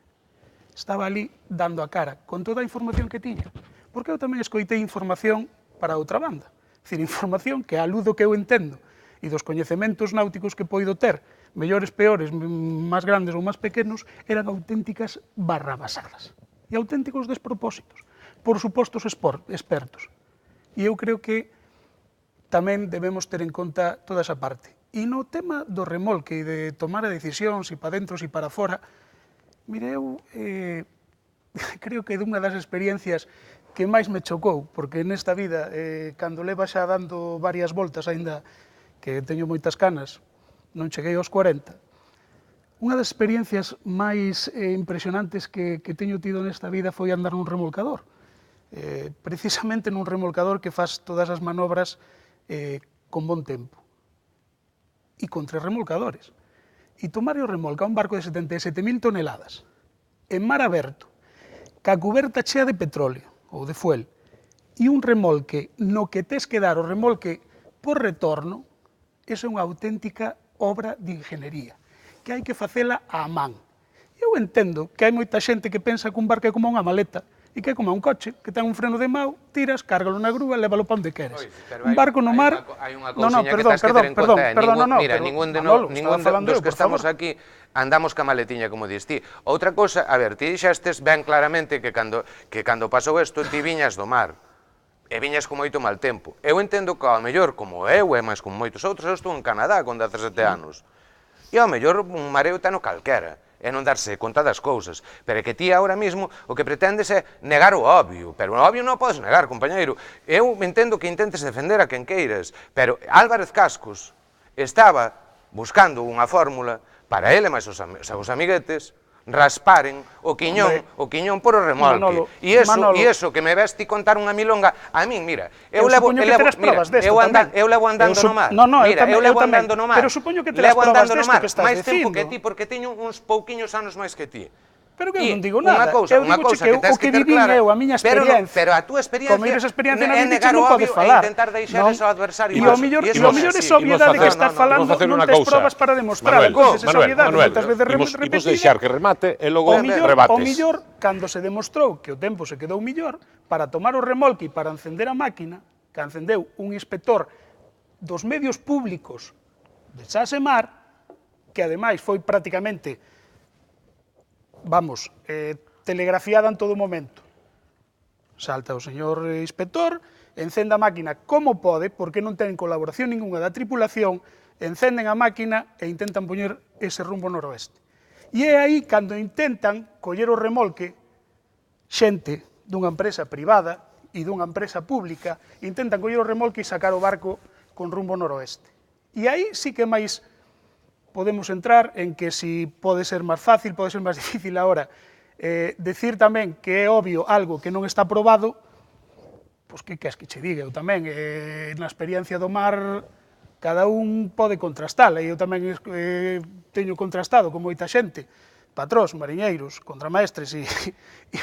Estaba ali dando a cara, con toda a información que tiña. Porque eu tamén escoitei información para outra banda. É dicir, información que, a luz do que eu entendo, e dos coñecementos náuticos que poido ter, mellores, peores, máis grandes ou máis pequenos, eran auténticas barrabasadas e auténticos despropósitos, por supostos expertos. E eu creo que tamén debemos ter en conta toda esa parte. E no tema do remolque e de tomar a decisión, si para dentro, si para fora, mire, eu creo que é dunha das experiencias que máis me chocou, porque nesta vida, cando leva xa dando varias voltas, aínda que teño moitas canas, non cheguei aos 40, unha das experiencias máis impresionantes que teño tido nesta vida foi andar nun remolcador. Precisamente nun remolcador que faz todas as manobras con bon tempo. e con 3 remolcadores. E tomar o remolca un barco de 77.000 toneladas en mar aberto, ca cuberta chea de petróleo ou de fuel, e un remolque no que tes que dar o remolque por retorno, esa é unha auténtica obra de ingeniería, que hai que facela á man. Eu entendo que hai moita xente que pensa que un barco é como unha maleta, e que é como un coche, que ten un freno de mao, tiras, cárgalo na grúa e lévalo pa onde queres. Un barco no mar... Mira, ningún dos que estamos aquí andamos ca maletiña, como dis ti. Outra cosa, a ver, ti dixestes ben claramente que cando pasou isto ti viñas do mar, e viñas con moito mal tempo. Eu entendo que ao mellor, como eu, e máis como moitos outros, eu estou en Canadá con 17 anos, e ao mellor un mareo teno calquera, e non darse conta das cousas, pero é que ti agora mesmo o que pretendes é negar o obvio, pero o obvio non podes negar, compañeiro. Eu entendo que intentes defender a quen queiras, pero Álvarez Cascos estaba buscando unha fórmula para ele máis os amiguetes rasparen o quiñón por o remolque. E iso que me vesti contar unha milonga, a min, mira, eu levo andando no mar. Mira, eu levo andando no mar. Pero supoño que terás probas desto que estás dicindo. Máis tempo que ti, porque teño uns pouquiños anos máis que ti. Pero que eu non digo nada. Eu digo que o que vivín eu, a miña experiencia. Pero a túa experiencia é negar o obvio e intentar deixar eso ao adversario. E o mellor é obviedade que estás falando, non tes probas para demostrar. Manuel, imos deixar que remate e logo rebates. O mellor, cando se demostrou que o tempo se quedou mellor, para tomar o remolque e para encender a máquina, que encendeu un inspector dos medios públicos de Xasemar, que ademais foi prácticamente telegrafiada en todo momento. Salta o señor inspector, encende a máquina como pode, porque non ten colaboración ninguna da tripulación, encenden a máquina e intentan poñer ese rumbo noroeste. E é aí cando intentan coller o remolque xente dunha empresa privada e dunha empresa pública, intentan coller o remolque e sacar o barco con rumbo noroeste. E aí sí que máis podemos entrar en que si pode ser máis fácil, pode ser máis difícil agora. Decir tamén que é obvio algo que non está probado, pois que queres que che diga, eu tamén, na experiencia do mar, cada un pode contrastala, e eu tamén teño contrastado con moita xente, patróns, mariñeiros, contramaestres e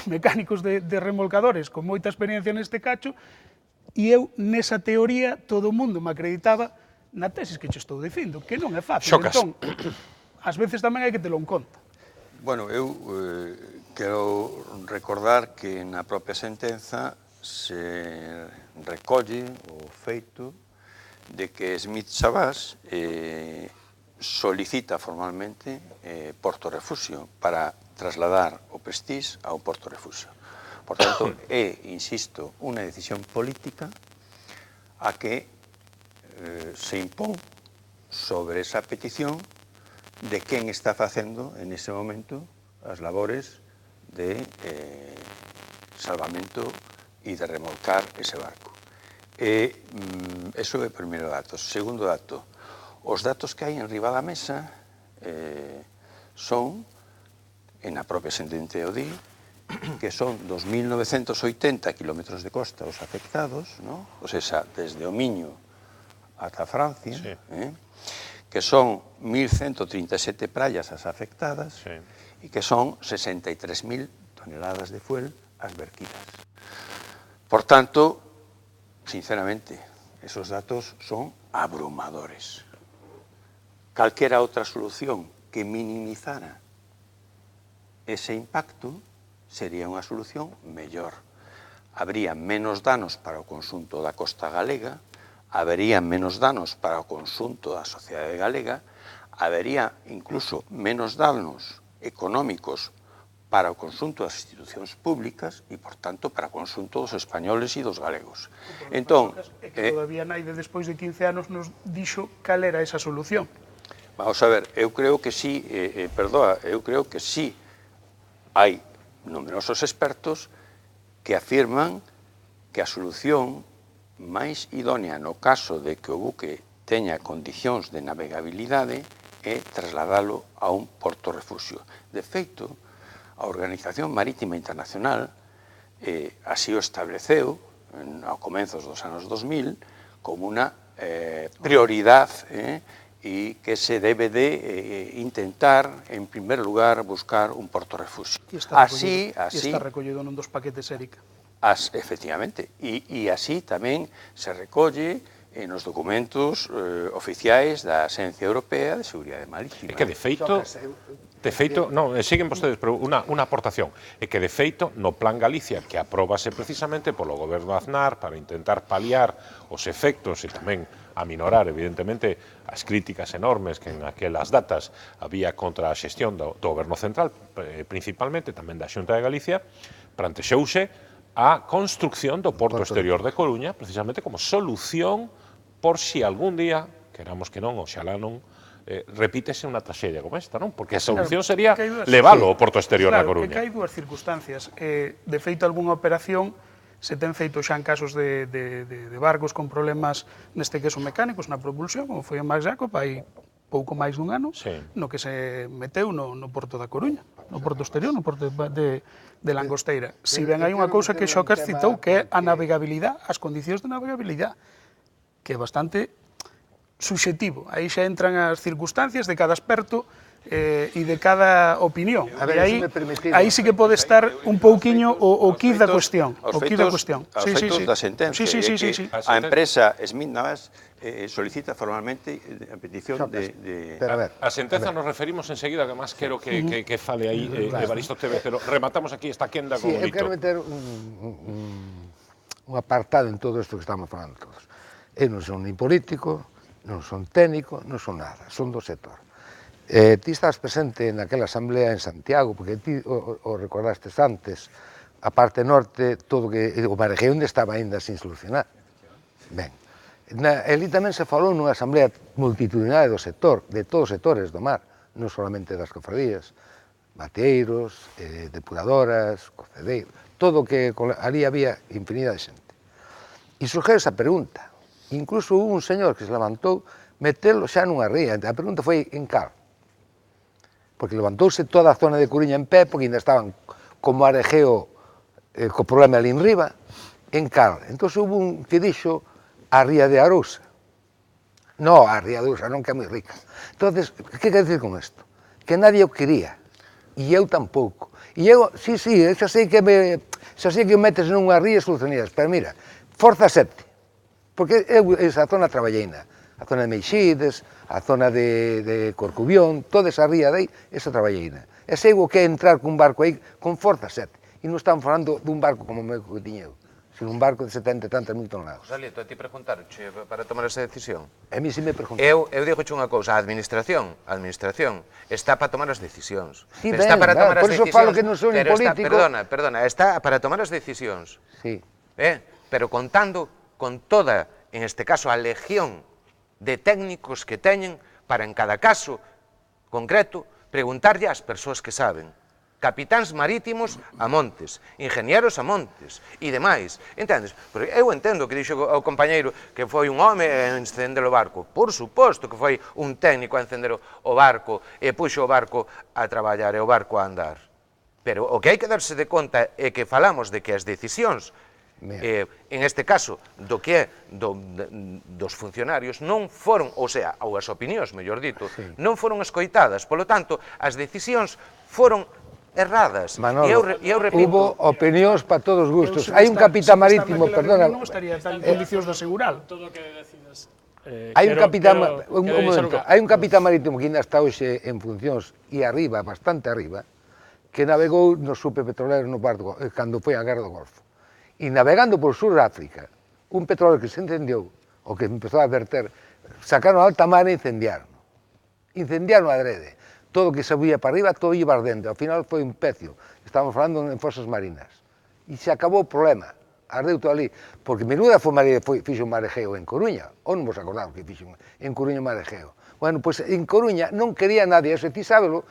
mecánicos de remolcadores con moita experiencia neste cacho, e eu, nesa teoría, todo o mundo me acreditaba na tesis que che estou dicindo, que non é fácil. Entón, ás veces tamén hai que telo en conta. Bueno, eu quero recordar que na propia sentenza se recolle o feito de que Smith Savage solicita formalmente Porto Refugio para trasladar o Prestige ao Porto Refugio. Por tanto, é, insisto, unha decisión política a que se impón sobre esa petición de quen está facendo en ese momento as labores de salvamento e de remolcar ese barco. Eso é o primeiro dato. Segundo dato, os datos que hai en riba da mesa son, en a propia sentencia o di, que son 2.980 kilómetros de costa os afectados, ou seja, desde o Miño ata Francia, que son 1.137 praias as afectadas e que son 63.000 toneladas de fuel as verquidas. Por tanto, sinceramente, esos datos son abrumadores. Calquera outra solución que minimizara ese impacto sería unha solución mellor. Habría menos danos para o conxunto da costa galega, habería menos danos para o conxunto da sociedade galega, habería incluso menos danos económicos para o conxunto das institucións públicas e, por tanto, para o conxunto dos españoles e dos galegos. Entón, que todavía naide, despois de 15 anos, nos dixo cal era esa solución. Vamos a ver, eu creo que sí, eu creo que sí hai numerosos expertos que afirman que a solución máis idónea no caso de que o buque teña condicións de navegabilidade é trasladalo a un porto refugio. De feito, a Organización Marítima Internacional así o estableceu ao comenzos dos anos 2000 como unha prioridade y que se debe de intentar, en primer lugar, buscar un porto refugio. Así está recollido nun dos paquetes, Érica. Efectivamente, e así tamén se recolle nos documentos oficiais da Axencia Europea de Seguridade Marítima. É que, de feito, non, siguen vostedes, pero unha aportación, é que, de feito, no Plan Galicia, que apróbase precisamente polo goberno Aznar para intentar paliar os efectos e tamén aminorar, evidentemente, as críticas enormes que en aquelas datas había contra a xestión do goberno central, principalmente tamén da Xunta de Galicia, plantexouse a construcción do Porto Exterior de Coruña, precisamente como solución por si algún día, queramos que non, oxalá non, repítese unha traxedia como esta, non? Porque a solución sería levalo ao Porto Exterior da Coruña. Claro, que hai dúas circunstancias. De feito, algunha operación se ten feito xa en casos de barcos con problemas, neste caso mecánicos, na propulsión, como foi en Max Jacob, hai pouco máis dun ano, no que se meteu no Porto da Coruña, no Porto Exterior, no Porto de Langosteira. Si ben hai unha cousa que Xocas citou, que é a navegabilidade, as condicións de navegabilidade, que é bastante subxetivo. Aí xa entran as circunstancias de cada experto e de cada opinión. Aí sí que pode estar un pouquiño o quid da cuestión. Os feitos da sentencia. A empresa Smith Navas solicita formalmente a petición de... A sentenza nos referimos enseguida, que máis quero que fale aí Evaristo Tevez, pero rematamos aquí esta quenda con eu Lito. quero meter un apartado en todo isto que estamos falando todos. Eu non son nin político, non son técnico, non son nada, son do sector. Ti estás presente naquela asamblea en Santiago, porque ti o recordastes antes, a parte norte, todo que o Marejeo onde estaba aínda sin solucionar. Ben, ali tamén se falou nunha asamblea multitudinaria do sector, de todos os sectores do mar, non solamente das cofradías, bateeiros, depuradoras, cocedeiros, todo que ali había infinidade de xente. E surgiu esa pregunta, incluso hubo un señor que se levantou metelo xa nunha ría, a pregunta foi en cal, porque levantouse toda a zona de Coruña en pé, porque ainda estaban como Arejeo co problema ali en riba, en cal. Entón hubo un que dixo a ría de Arousa. No, a ría de Arousa non, que é moi rica. Entón, que quer decir con isto? Que nadie o quería, e eu tampouco. E eu, xa sei que o metes nunha ría e solucionarías, pero mira, forza 7, porque eu esa zona traballeina, a zona de Meixides, a zona de Corcubión, toda esa ría de aí, esa traballeina. E sei o que é entrar cun barco aí con forza 7, e non estamos falando dun barco como o meu que tiña eu, sino un barco de 70 e tantas mil toneladas. Rosalito, a ti preguntaronche para tomar esa decisión? A mí si me preguntaron. Eu digoche unha cousa, a administración está para tomar as decisións. Sí, ben, por iso falo que non sou un político. Perdona, está para tomar as decisións. Sí. Pero contando con toda, en este caso, a legión de técnicos que teñen para, en cada caso concreto, preguntarlle ás persoas que saben. Capitáns marítimos a montes, ingenieros a montes e demais. Entendes? Porque eu entendo que dixo o compañeiro que foi un home a encender o barco. Por suposto que foi un técnico a encender o barco e puxo o barco a traballar e o barco a andar. Pero o que hai que darse de conta é que falamos de que as decisións en este caso, do que é dos funcionarios, non foron, ou sea, ou as opinións, mellor dito, non foron escoitadas. Polo tanto, as decisións foron erradas. Manolo, hubo opinións para todos os gustos. Hai un capitán marítimo, perdona... Non estaría tan en condicións de asegurar. Hai un capitán marítimo que ainda está hoxe en funcións e arriba, bastante arriba, que navegou no supe petrolero no barco cando foi a Guerra do Golfo. E navegando por sur de África, un petróleo que se incendiou, o que empezou a verter, sacaron a alta mar e incendiaron. Incendiaron adrede. Todo o que se vía para arriba, todo iba ardendo. Ao final foi un pecio. Estamos falando en fosas marinas. E se acabou o problema. Ardeu todo ali. Porque menuda fixo un marejeo en Coruña. Ou non vos acordamos que fixo en Coruña un marejeo. Bueno, pois en Coruña non quería nadie, eso ti sábelo,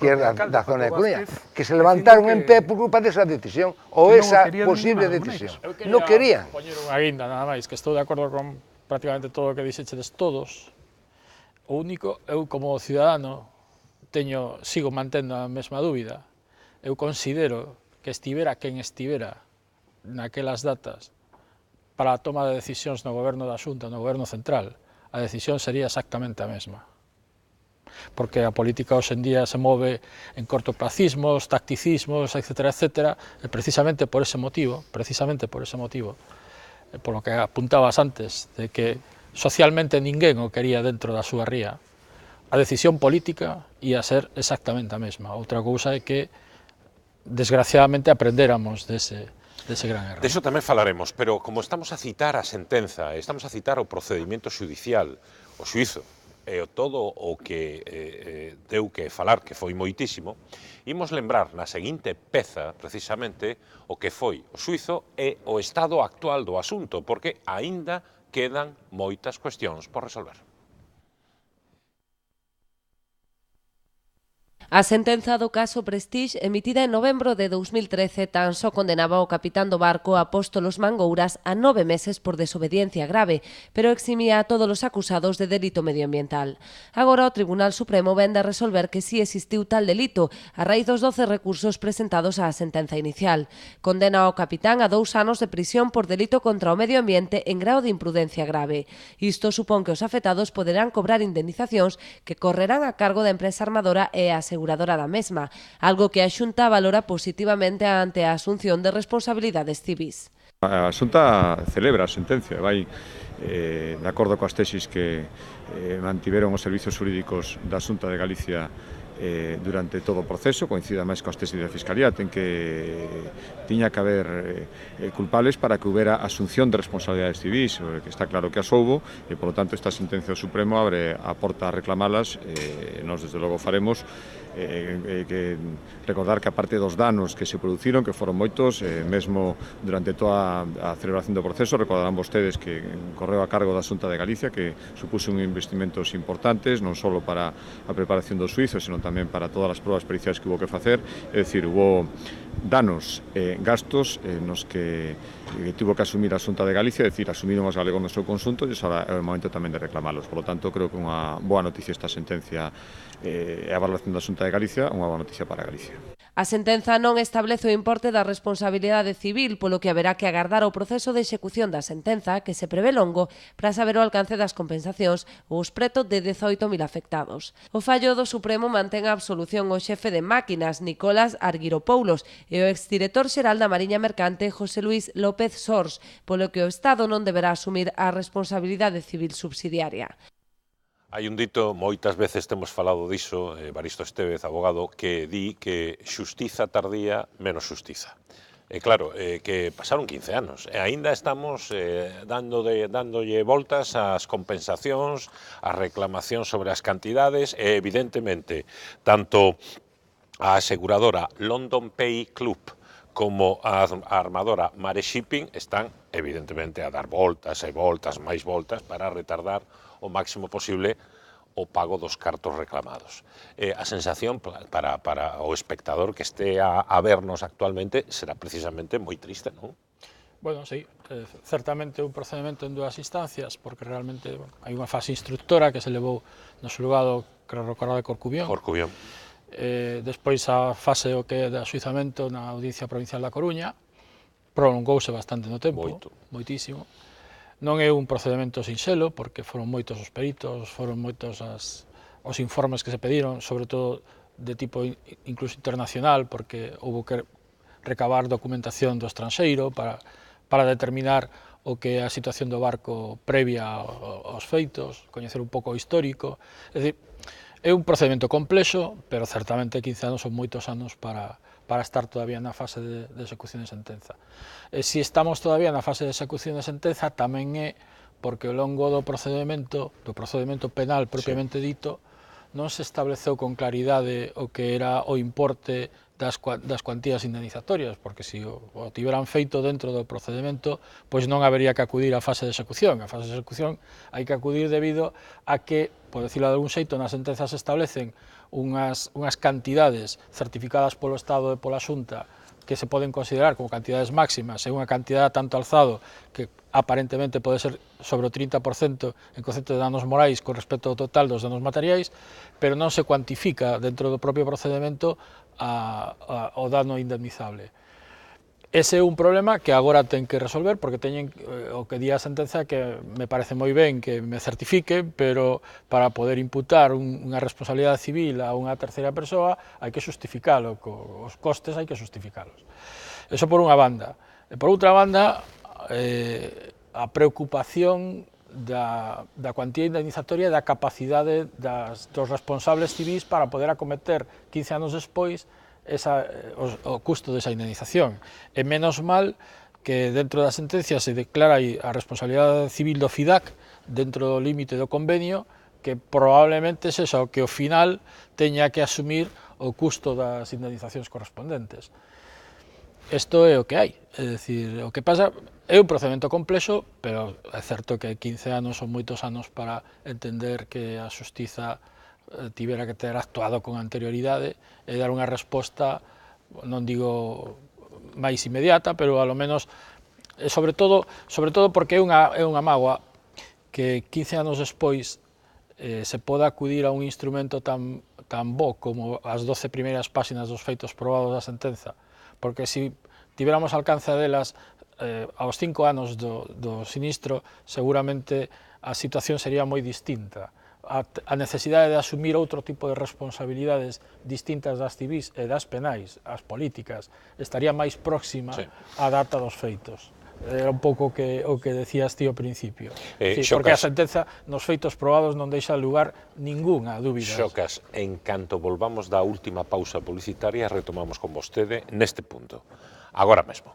que era da zona de Coruña, que se levantaron en pé por culpa desa decisión, ou esa posible decisión. Non querían. Poñer unha guinda, nada máis, que estou de acordo con prácticamente todo o que dixechedes todos. O único, eu como ciudadano, sigo mantendo a mesma dúbida. Eu considero que estivera quen estivera naquelas datas para a toma de decisións no goberno da Xunta, no goberno central, a decisión sería exactamente a mesma. Porque a política hoxe en día se move en cortoplacismos, tacticismos, etcétera, etcétera, e precisamente por ese motivo, por lo que apuntabas antes, de que socialmente ninguén o quería dentro da súa ría, a decisión política ia ser exactamente a mesma. Outra cousa é que, desgraciadamente, aprendéramos dese gran error. De iso tamén falaremos, pero como estamos a citar a sentenza, estamos a citar o procedimento xudicial, o xuízo, e todo o que deu que falar, que foi moitísimo, imos lembrar na seguinte peza, precisamente, o que foi o xuízo e o estado actual do asunto, porque aínda quedan moitas cuestións por resolver. A sentenza do caso Prestige, emitida en novembro de 2013, tan só condenaba ao capitán do barco Apóstolos Mangouras a 9 meses por desobediencia grave, pero eximía a todos os acusados de delito medioambiental. Agora o Tribunal Supremo vende a resolver que si existiu tal delito, a raíz dos 12 recursos presentados á sentenza inicial. Condena ao capitán a 2 anos de prisión por delito contra o medio ambiente en grao de imprudencia grave. Isto supón que os afectados poderán cobrar indemnizacións que correrán a cargo da empresa armadora e a aseguradora da mesma, algo que a Xunta valora positivamente ante a asunción de responsabilidades civís. A Xunta celebra a sentencia, vai de acordo coas tesis que mantiveron os servizos jurídicos da Xunta de Galicia durante todo o proceso, coincida máis coas tesis da Fiscalía, ten que tiña que haber culpables para que houbera asunción de responsabilidades civís, que está claro que as houbo, e, por lo tanto, esta sentencia do Supremo abre a porta a reclamalas, nós, desde logo, faremos, que recordar que, aparte dos danos que se produciron, que foron moitos, mesmo durante toda a celebración do proceso, recordarán vostedes que correu a cargo da Xunta de Galicia, que supuso un investimentos importantes, non só para a preparación do suízo, senón tamén para todas as probas periciais que hubo que facer, é dicir, hubo danos e gastos nos que tivo que asumir a Xunta de Galicia, é dicir, asumiron os galegos no seu conxunto, e agora é o momento tamén de reclamalos. Por lo tanto, creo que unha boa noticia esta sentencia e a valoración da Xunta de Galicia, unha boa noticia para Galicia. A sentenza non establece o importe da responsabilidade civil, polo que haberá que agardar o proceso de execución da sentenza, que se prevé longo, para saber o alcance das compensacións aos preto de 18.000 afectados. O fallo do Supremo mantén a absolución ao xefe de máquinas, Nicolás Argyropoulos, e o exdirector xeral da Mariña Mercante, José Luis López Sors, polo que o Estado non deberá asumir a responsabilidade civil subsidiaria. Hai un dito, moitas veces temos falado diso, Evaristo Estévez, abogado, que di que xustiza tardía menos xustiza. E claro, que pasaron 15 anos, e aínda estamos dándolle voltas ás compensacións, ás reclamacións sobre as cantidades, e evidentemente, tanto a aseguradora London Pay Club como a armadora Mare Shipping están, evidentemente, a dar voltas e voltas, máis voltas, para retardar o máximo posible o pago dos cartos reclamados. A sensación para o espectador que este a vernos actualmente será precisamente moi triste, non? Bueno, sí, certamente un procedimento en 2 instancias, porque realmente hai unha fase instructora que se levou no xulgado, creo recordar, de Corcubión. Corcubión. Despois a fase o que é de axuizamento na Audiencia Provincial da Coruña, prolongouse bastante no tempo, moitísimo. Non é un procedimento sinxelo, porque foron moitos os peritos, foron moitos os informes que se pediron, sobre todo de tipo incluso internacional, porque houve que recabar documentación do estranxeiro para determinar o que é a situación do barco previa aos feitos, coñecer un pouco o histórico. É dicir, é un procedimento complexo, pero certamente 15 anos son moitos anos para estar todavía na fase de execución de sentenza. E se estamos todavía na fase de execución de sentenza, tamén é porque ao longo do procedimento penal propiamente dito, non se estableceu con claridade o que era o importe das cuantías indemnizatorias, porque se o tiveran feito dentro do procedimento, pois non habería que acudir á fase de execución. A fase de execución hai que acudir debido a que, por decirlo de algún xeito, nas sentenzas se establecen unhas cantidades certificadas polo Estado e pola Xunta que se poden considerar como cantidades máximas, e unha cantidade tanto alzado que aparentemente pode ser sobre o 30% en concepto de danos morais con respecto ao total dos danos materiais, pero non se cuantifica dentro do propio procedimento o dano indemnizable. Ese é un problema que agora ten que resolver, porque teñen o que di a sentenza que me parece moi ben que me certifique, pero para poder imputar unha responsabilidade civil a unha terceira persoa hai que justificalo, os costes hai que justificalos. Eso por unha banda. E por outra banda, a preocupación da cuantía indemnizatoria e da capacidade dos responsables civis para poder acometer 15 anos despois o custo desa indemnización. E menos mal que dentro da sentencia se declara a responsabilidade civil do FIDAC dentro do límite do convenio, que probablemente sexa o que ao final teña que asumir o custo das indemnizacións correspondentes. Isto é o que hai, é dicir, o que pasa é un procedimento complexo, pero é certo que 15 anos son moitos anos para entender que a xustiza tivera que ter actuado con anterioridade e dar unha resposta, non digo máis inmediata, pero ao menos, sobre todo porque é unha mágoa que 15 anos despois se poda acudir a un instrumento tan bo como as 12 primeiras páxinas dos feitos probados da sentenza, porque se tiveramos alcance delas aos 5 anos do sinistro, seguramente a situación sería moi distinta. A necesidade de asumir outro tipo de responsabilidades distintas das civis e das penais, as políticas, estaría máis próxima á data dos feitos. Era un pouco o que decías ti ao principio. Porque a sentenza nos feitos probados non deixa lugar ningunha dúbida. Xocas, en canto volvamos da última pausa publicitaria, retomamos con vostede neste punto. Agora mesmo.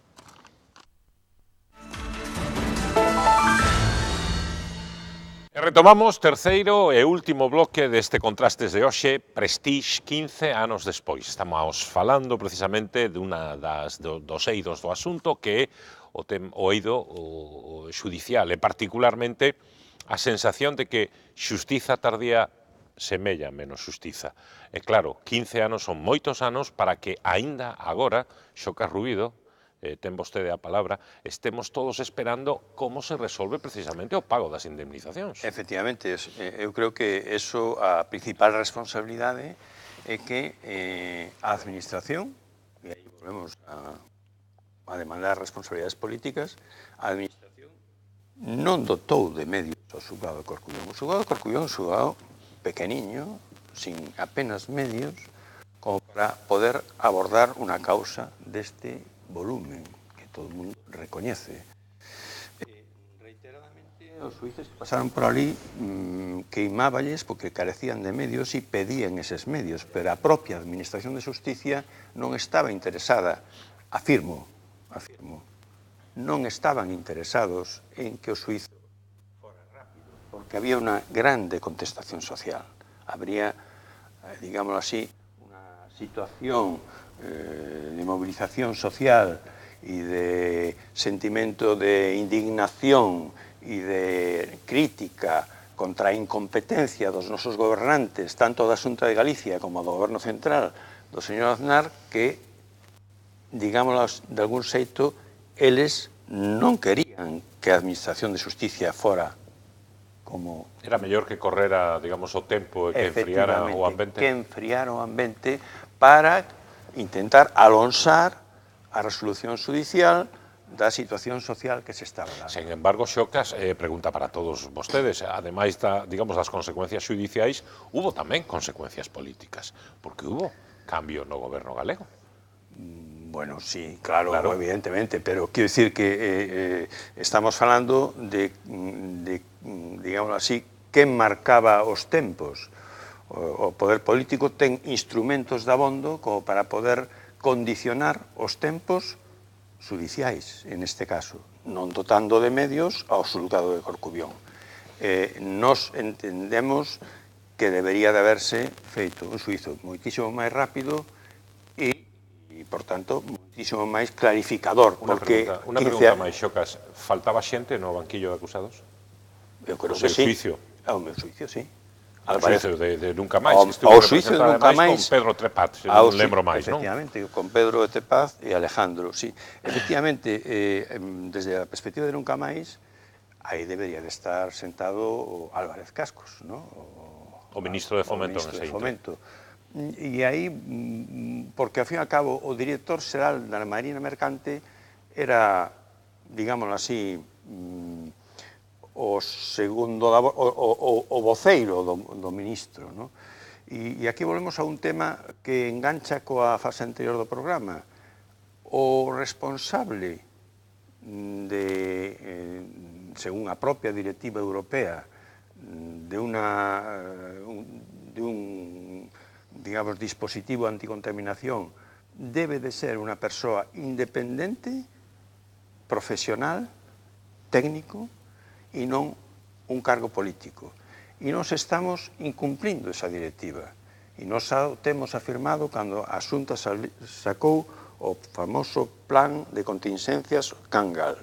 Retomamos terceiro e último bloque deste Contrastes de hoxe, Prestige 15 anos despois. Estamos falando precisamente dos eidos do asunto, que é o eido xudicial, e particularmente a sensación de que xustiza tardía semella menos xustiza. E claro, 15 anos son moitos anos para que aínda agora, Xocas Rubido, ten vostede a palabra, estemos todos esperando como se resolve precisamente o pago das indemnizacións. Efectivamente, eu creo que eso, a principal responsabilidade é que a administración, e aí volvemos a demandar responsabilidades políticas, a administración non dotou de medios ao xulgado de Corcubión. O xulgado de Corcubión é un xulgado pequeniño, sin apenas medios, como para poder abordar unha causa deste volumen que todo o mundo recoñece. Reiteradamente, os xuíces que pasaron por ali queimáballes porque carecían de medios e pedían eses medios, pero a propia Administración de Xusticia non estaba interesada, afirmo, non estaban interesados en que o xuízo fora rápido, porque había unha grande contestación social. Habría, digámoslo así, unha situación de movilización social e de sentimento de indignación e de crítica contra a incompetencia dos nosos gobernantes, tanto da Xunta de Galicia como do Goberno Central do señor Aznar, que, digámoslo de algún xeito, eles non querían que a Administración de Xusticia fora como... Era mellor que correra, digamos, o tempo e que enfriara o ambiente. Que enfriara o ambiente para intentar alonsar a resolución judicial da situación social que se estaba dando. Sen embargo, Xocas, pregunta para todos vostedes, ademais das consecuencias judiciais, hubo tamén consecuencias políticas, porque hubo cambio no goberno galego. Bueno, sí, claro, evidentemente, pero quiero decir que estamos falando de, digámoslo así, que marcaba os tempos. O poder político ten instrumentos de abondo como para poder condicionar os tempos judiciais, en este caso, non dotando de medios ao xulgado de Corcubión. Nos entendemos que debería de haberse feito un xuízo moitísimo máis rápido e, por tanto, moitísimo máis clarificador. Unha pregunta máis, Xocas, faltaba xente no banquillo de acusados? Eu creo que sí. Ao meu xuicio, sí. Ao xuicio de Nunca Máis. Ao xuicio de Nunca Máis. Con Pedro Trepaz, se non lembro máis, non? Efectivamente, con Pedro Trepaz e Alejandro, sí. Efectivamente, desde a perspectiva de Nunca Máis, aí debería de estar sentado Álvarez Cascos, non? O ministro de Fomento nese intre. E aí, porque ao fin e ao cabo, o director xeral da Marina Mercante era, digámoslo así, o segundo, o voceiro do ministro, non? E aquí volvemos a un tema que engancha coa fase anterior do programa. O responsable según a propia directiva europea, de un digamos, dispositivo anticontaminación, debe de ser unha persoa independente, profesional, técnico, e non un cargo político. E nós estamos incumplindo esa directiva. E nós temos afirmado cando a Xunta sacou o famoso plan de contingencias Cangal,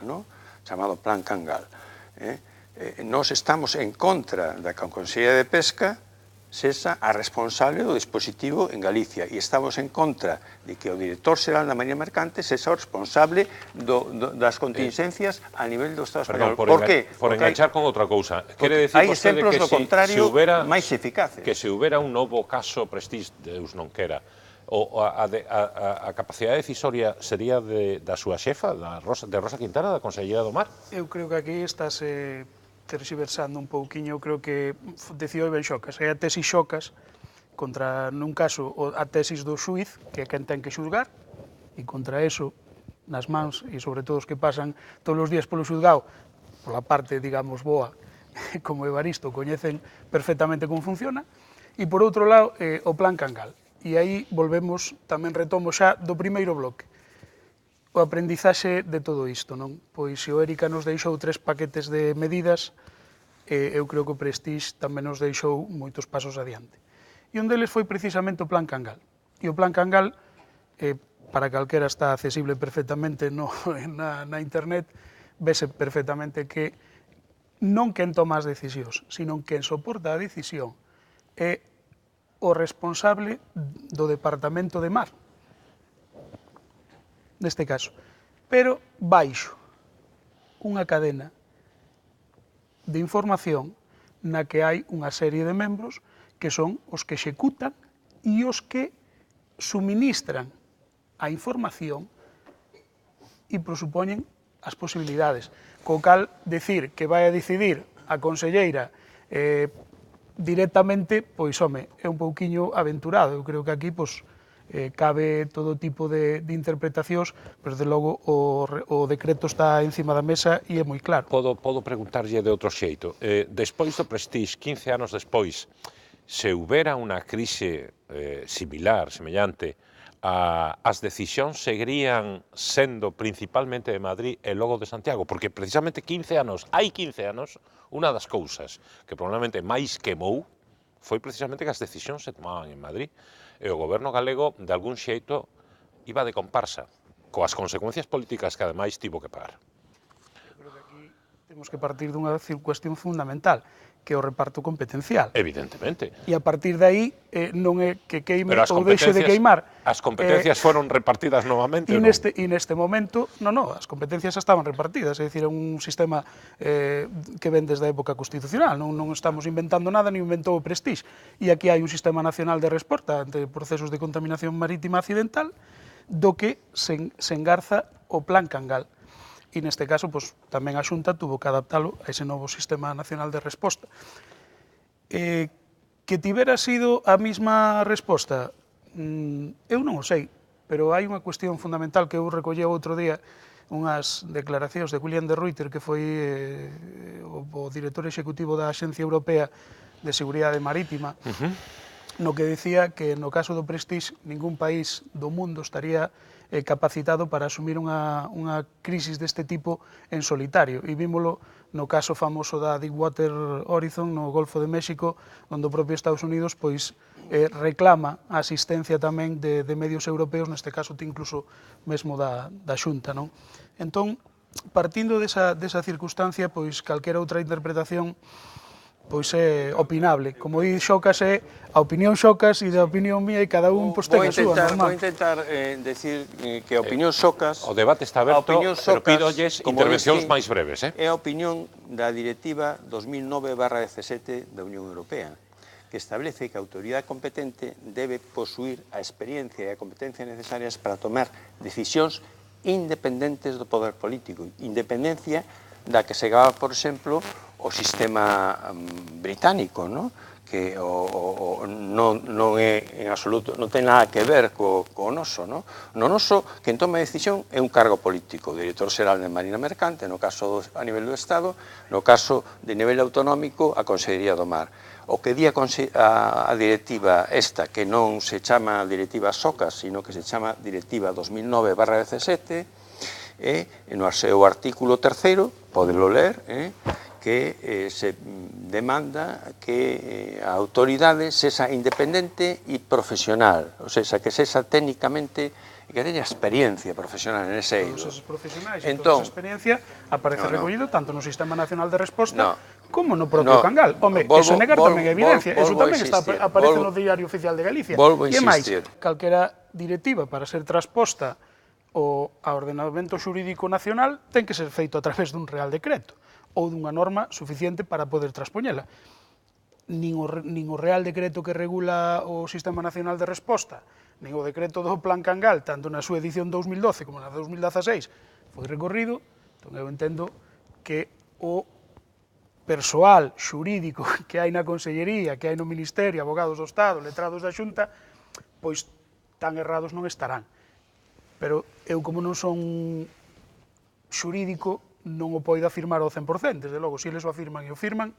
chamado plan Cangal. Nós estamos en contra da Consellería de Pesca sexa a responsable do dispositivo en Galicia e estamos en contra de que o director xeral da Mariña Mercante sexa o responsable das contingencias a nivel do Estado español. Por qué? Por enganchar con outra cousa. Quere dicir hai exemplos do contrario máis eficaces. Que se houbera un novo caso Prestige, Deus non quera, a capacidade decisoria sería da súa xefa, de Rosa Quintana, da Conselleira do Mar? Eu creo que aquí estás terxiversando un pouquiño, eu creo que decidiu ben Xocas. É a tesis Xocas contra, nun caso, a tesis do xuiz, que é quen ten que xulgar, e contra eso, nas mans, e sobre todo os que pasan todos os días polo xulgado, pola parte, digamos, boa, como Evaristo, coñecen perfectamente como funciona, e por outro lado, o plan Cangal. E aí volvemos, tamén retomo xa do primeiro bloque. O aprendizaxe de todo isto, non? Pois se o Érica nos deixou 3 paquetes de medidas, eu creo que o Prestige tamén nos deixou moitos pasos adiante. E un deles foi precisamente o plan Cangal. E o plan Cangal, para calquera está accesible perfectamente na internet, vese perfectamente que non quen toma as decisións, sino quen soporta a decisión é o responsable do Departamento de Mar, neste caso, pero baixo unha cadena de información na que hai unha serie de membros que son os que executan e os que suministran a información e prosupoñen as posibilidades. Co cal, decir que vai a decidir a conselleira directamente, pois, home, é un pouquiño aventurado. Eu creo que aquí, pois, cabe todo tipo de interpretacións, pero, de logo, o decreto está encima da mesa e é moi claro. Podo preguntarlle de outro xeito. Despois do Prestige, 15 anos despois, se houbera unha crise similar, semellante, as decisións seguirían sendo principalmente de Madrid e logo de Santiago, porque precisamente 15 anos, hai 15 anos, unha das cousas que probablemente máis quemou foi precisamente que as decisións se tomaban en Madrid e o goberno galego, de algún xeito, iba de comparsa, coas consecuencias políticas que ademais tivo que pagar. Eu creo que aquí temos que partir dunha cuestión fundamental, que é o reparto competencial. Evidentemente. E a partir de aí non é que queime ou deixe de queimar. As competencias foron repartidas novamente? E neste momento, non, as competencias estaban repartidas, é dicir, é un sistema que ven desde a época constitucional, non estamos inventando nada, ni inventou o Prestige. E aquí hai un sistema nacional de resposta ante procesos de contaminación marítima accidental, do que se engarza o plan Cangal. E neste caso, pois, tamén a Xunta tuvo que adaptalo a ese novo sistema nacional de resposta. Que tivera sido a mesma resposta, eu non o sei, pero hai unha cuestión fundamental que eu recollei outro día, unhas declaracións de Julián de Ruyter, que foi o director executivo da Axencia Europea de Seguridade Marítima, no que decía que no caso do Prestige ningún país do mundo estaría capacitado para asumir unha crisis deste tipo en solitario. E vímolo no caso famoso da Deepwater Horizon no Golfo de México, onde o propio Estados Unidos pois reclama a asistencia tamén de medios europeos, neste caso incluso mesmo da Xunta, non? Entón, partindo desa circunstancia, pois calquera outra interpretación pois é opinable. Como di Xocas, é a opinión Xocas e da opinión mía e cada un pois ten a súa, normal. Vou intentar decir que a opinión Xocas... O debate está aberto, pero pídolles intervencións máis breves. É a opinión da Directiva 2009/17 da Unión Europea, que establece que a autoridade competente debe posuir a experiencia e a competencia necesarias para tomar decisións independentes do poder político. Independencia da que se gaba, por exemplo, o sistema británico, non? Que non é en absoluto, non ten nada que ver co noso, non? No noso, quen toma a decisión é un cargo político, o director xeral de Marina Mercante, no caso a nivel do Estado, no caso de nivel autonómico, a Consellería do Mar. O que di a directiva esta, que non se chama directiva SOCAS, sino que se chama directiva 2009/17, no seu artículo 3º, podelo ler, que se demanda que a autoridade sexa independente e profesional, ou seja, que sexa técnicamente, que teña experiencia profesional en ese eido. Todos esos profesionais e toda esa experiencia aparece recollido tanto no Sistema Nacional de Resposta como no propio Cangal. Home, eso negar tamén é evidencia, eso tamén aparece no Diario Oficial de Galicia. E máis, calquera directiva para ser transposta ao ordenamento xurídico nacional ten que ser feito a través dun Real Decreto ou dunha norma suficiente para poder transpoñela. Nin o Real Decreto que regula o Sistema Nacional de Resposta, nin o decreto do Plan Cangal, tanto na súa edición 2012 como na 2016, foi recorrido. Entón, eu entendo que o persoal xurídico que hai na Consellería, que hai no Ministerio, abogados do Estado, letrados da Xunta, pois tan errados non estarán. Pero eu, como non son xurídico, non o poido afirmar ao 100%, desde logo, se eles o afirman e o firman,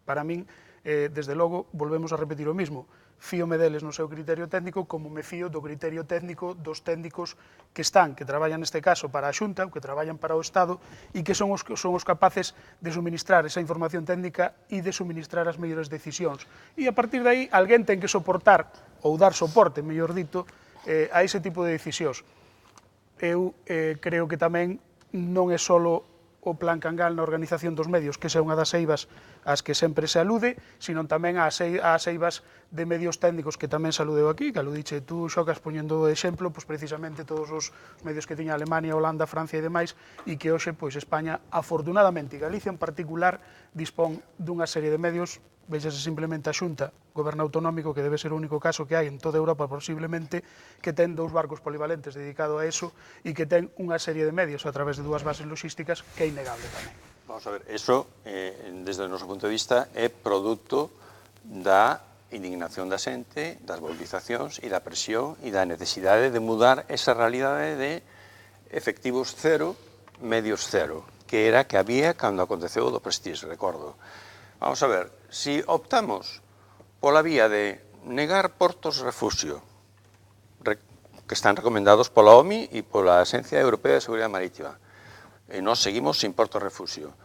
para min, desde logo, volvemos a repetir o mismo, fíome deles no seu criterio técnico como me fío do criterio técnico dos técnicos que traballan neste caso para a Xunta, ou que traballan para o Estado, e que son os capaces de suministrar esa información técnica e de suministrar as mellores decisións. E a partir de aí, alguén ten que soportar, ou dar soporte, mellor dito, a ese tipo de decisións. Eu creo que tamén non é só o Plan Cangal na organización dos medios, que é unha das eivas ás que sempre se alude, sino tamén ás eivas de medios técnicos que tamén se aludeu aquí, que aludiche tú, Xocas, poñendo de exemplo, pois precisamente todos os medios que tiña Alemania, Holanda, Francia e demais, e que hoxe, pois, España, afortunadamente, e Galicia en particular, dispón dunha serie de medios, vexase simplemente a Xunta, goberno autonómico, que debe ser o único caso que hai en toda Europa posiblemente, que ten 2 barcos polivalentes dedicados a eso e que ten unha serie de medios a través de 2 bases logísticas que é innegable tamén. Vamos a ver, eso, desde o noso punto de vista, é produto da indignación da xente, das movilizacións e da presión e da necesidade de mudar esa realidade de efectivos cero, medios cero, que era que había cando aconteceu do Prestige, recordo. Vamos a ver, si optamos pola vía de negar portos refugio, que están recomendados pola OMI e pola Axencia Europea de Seguridade Marítima, e nós seguimos sin portos refugio.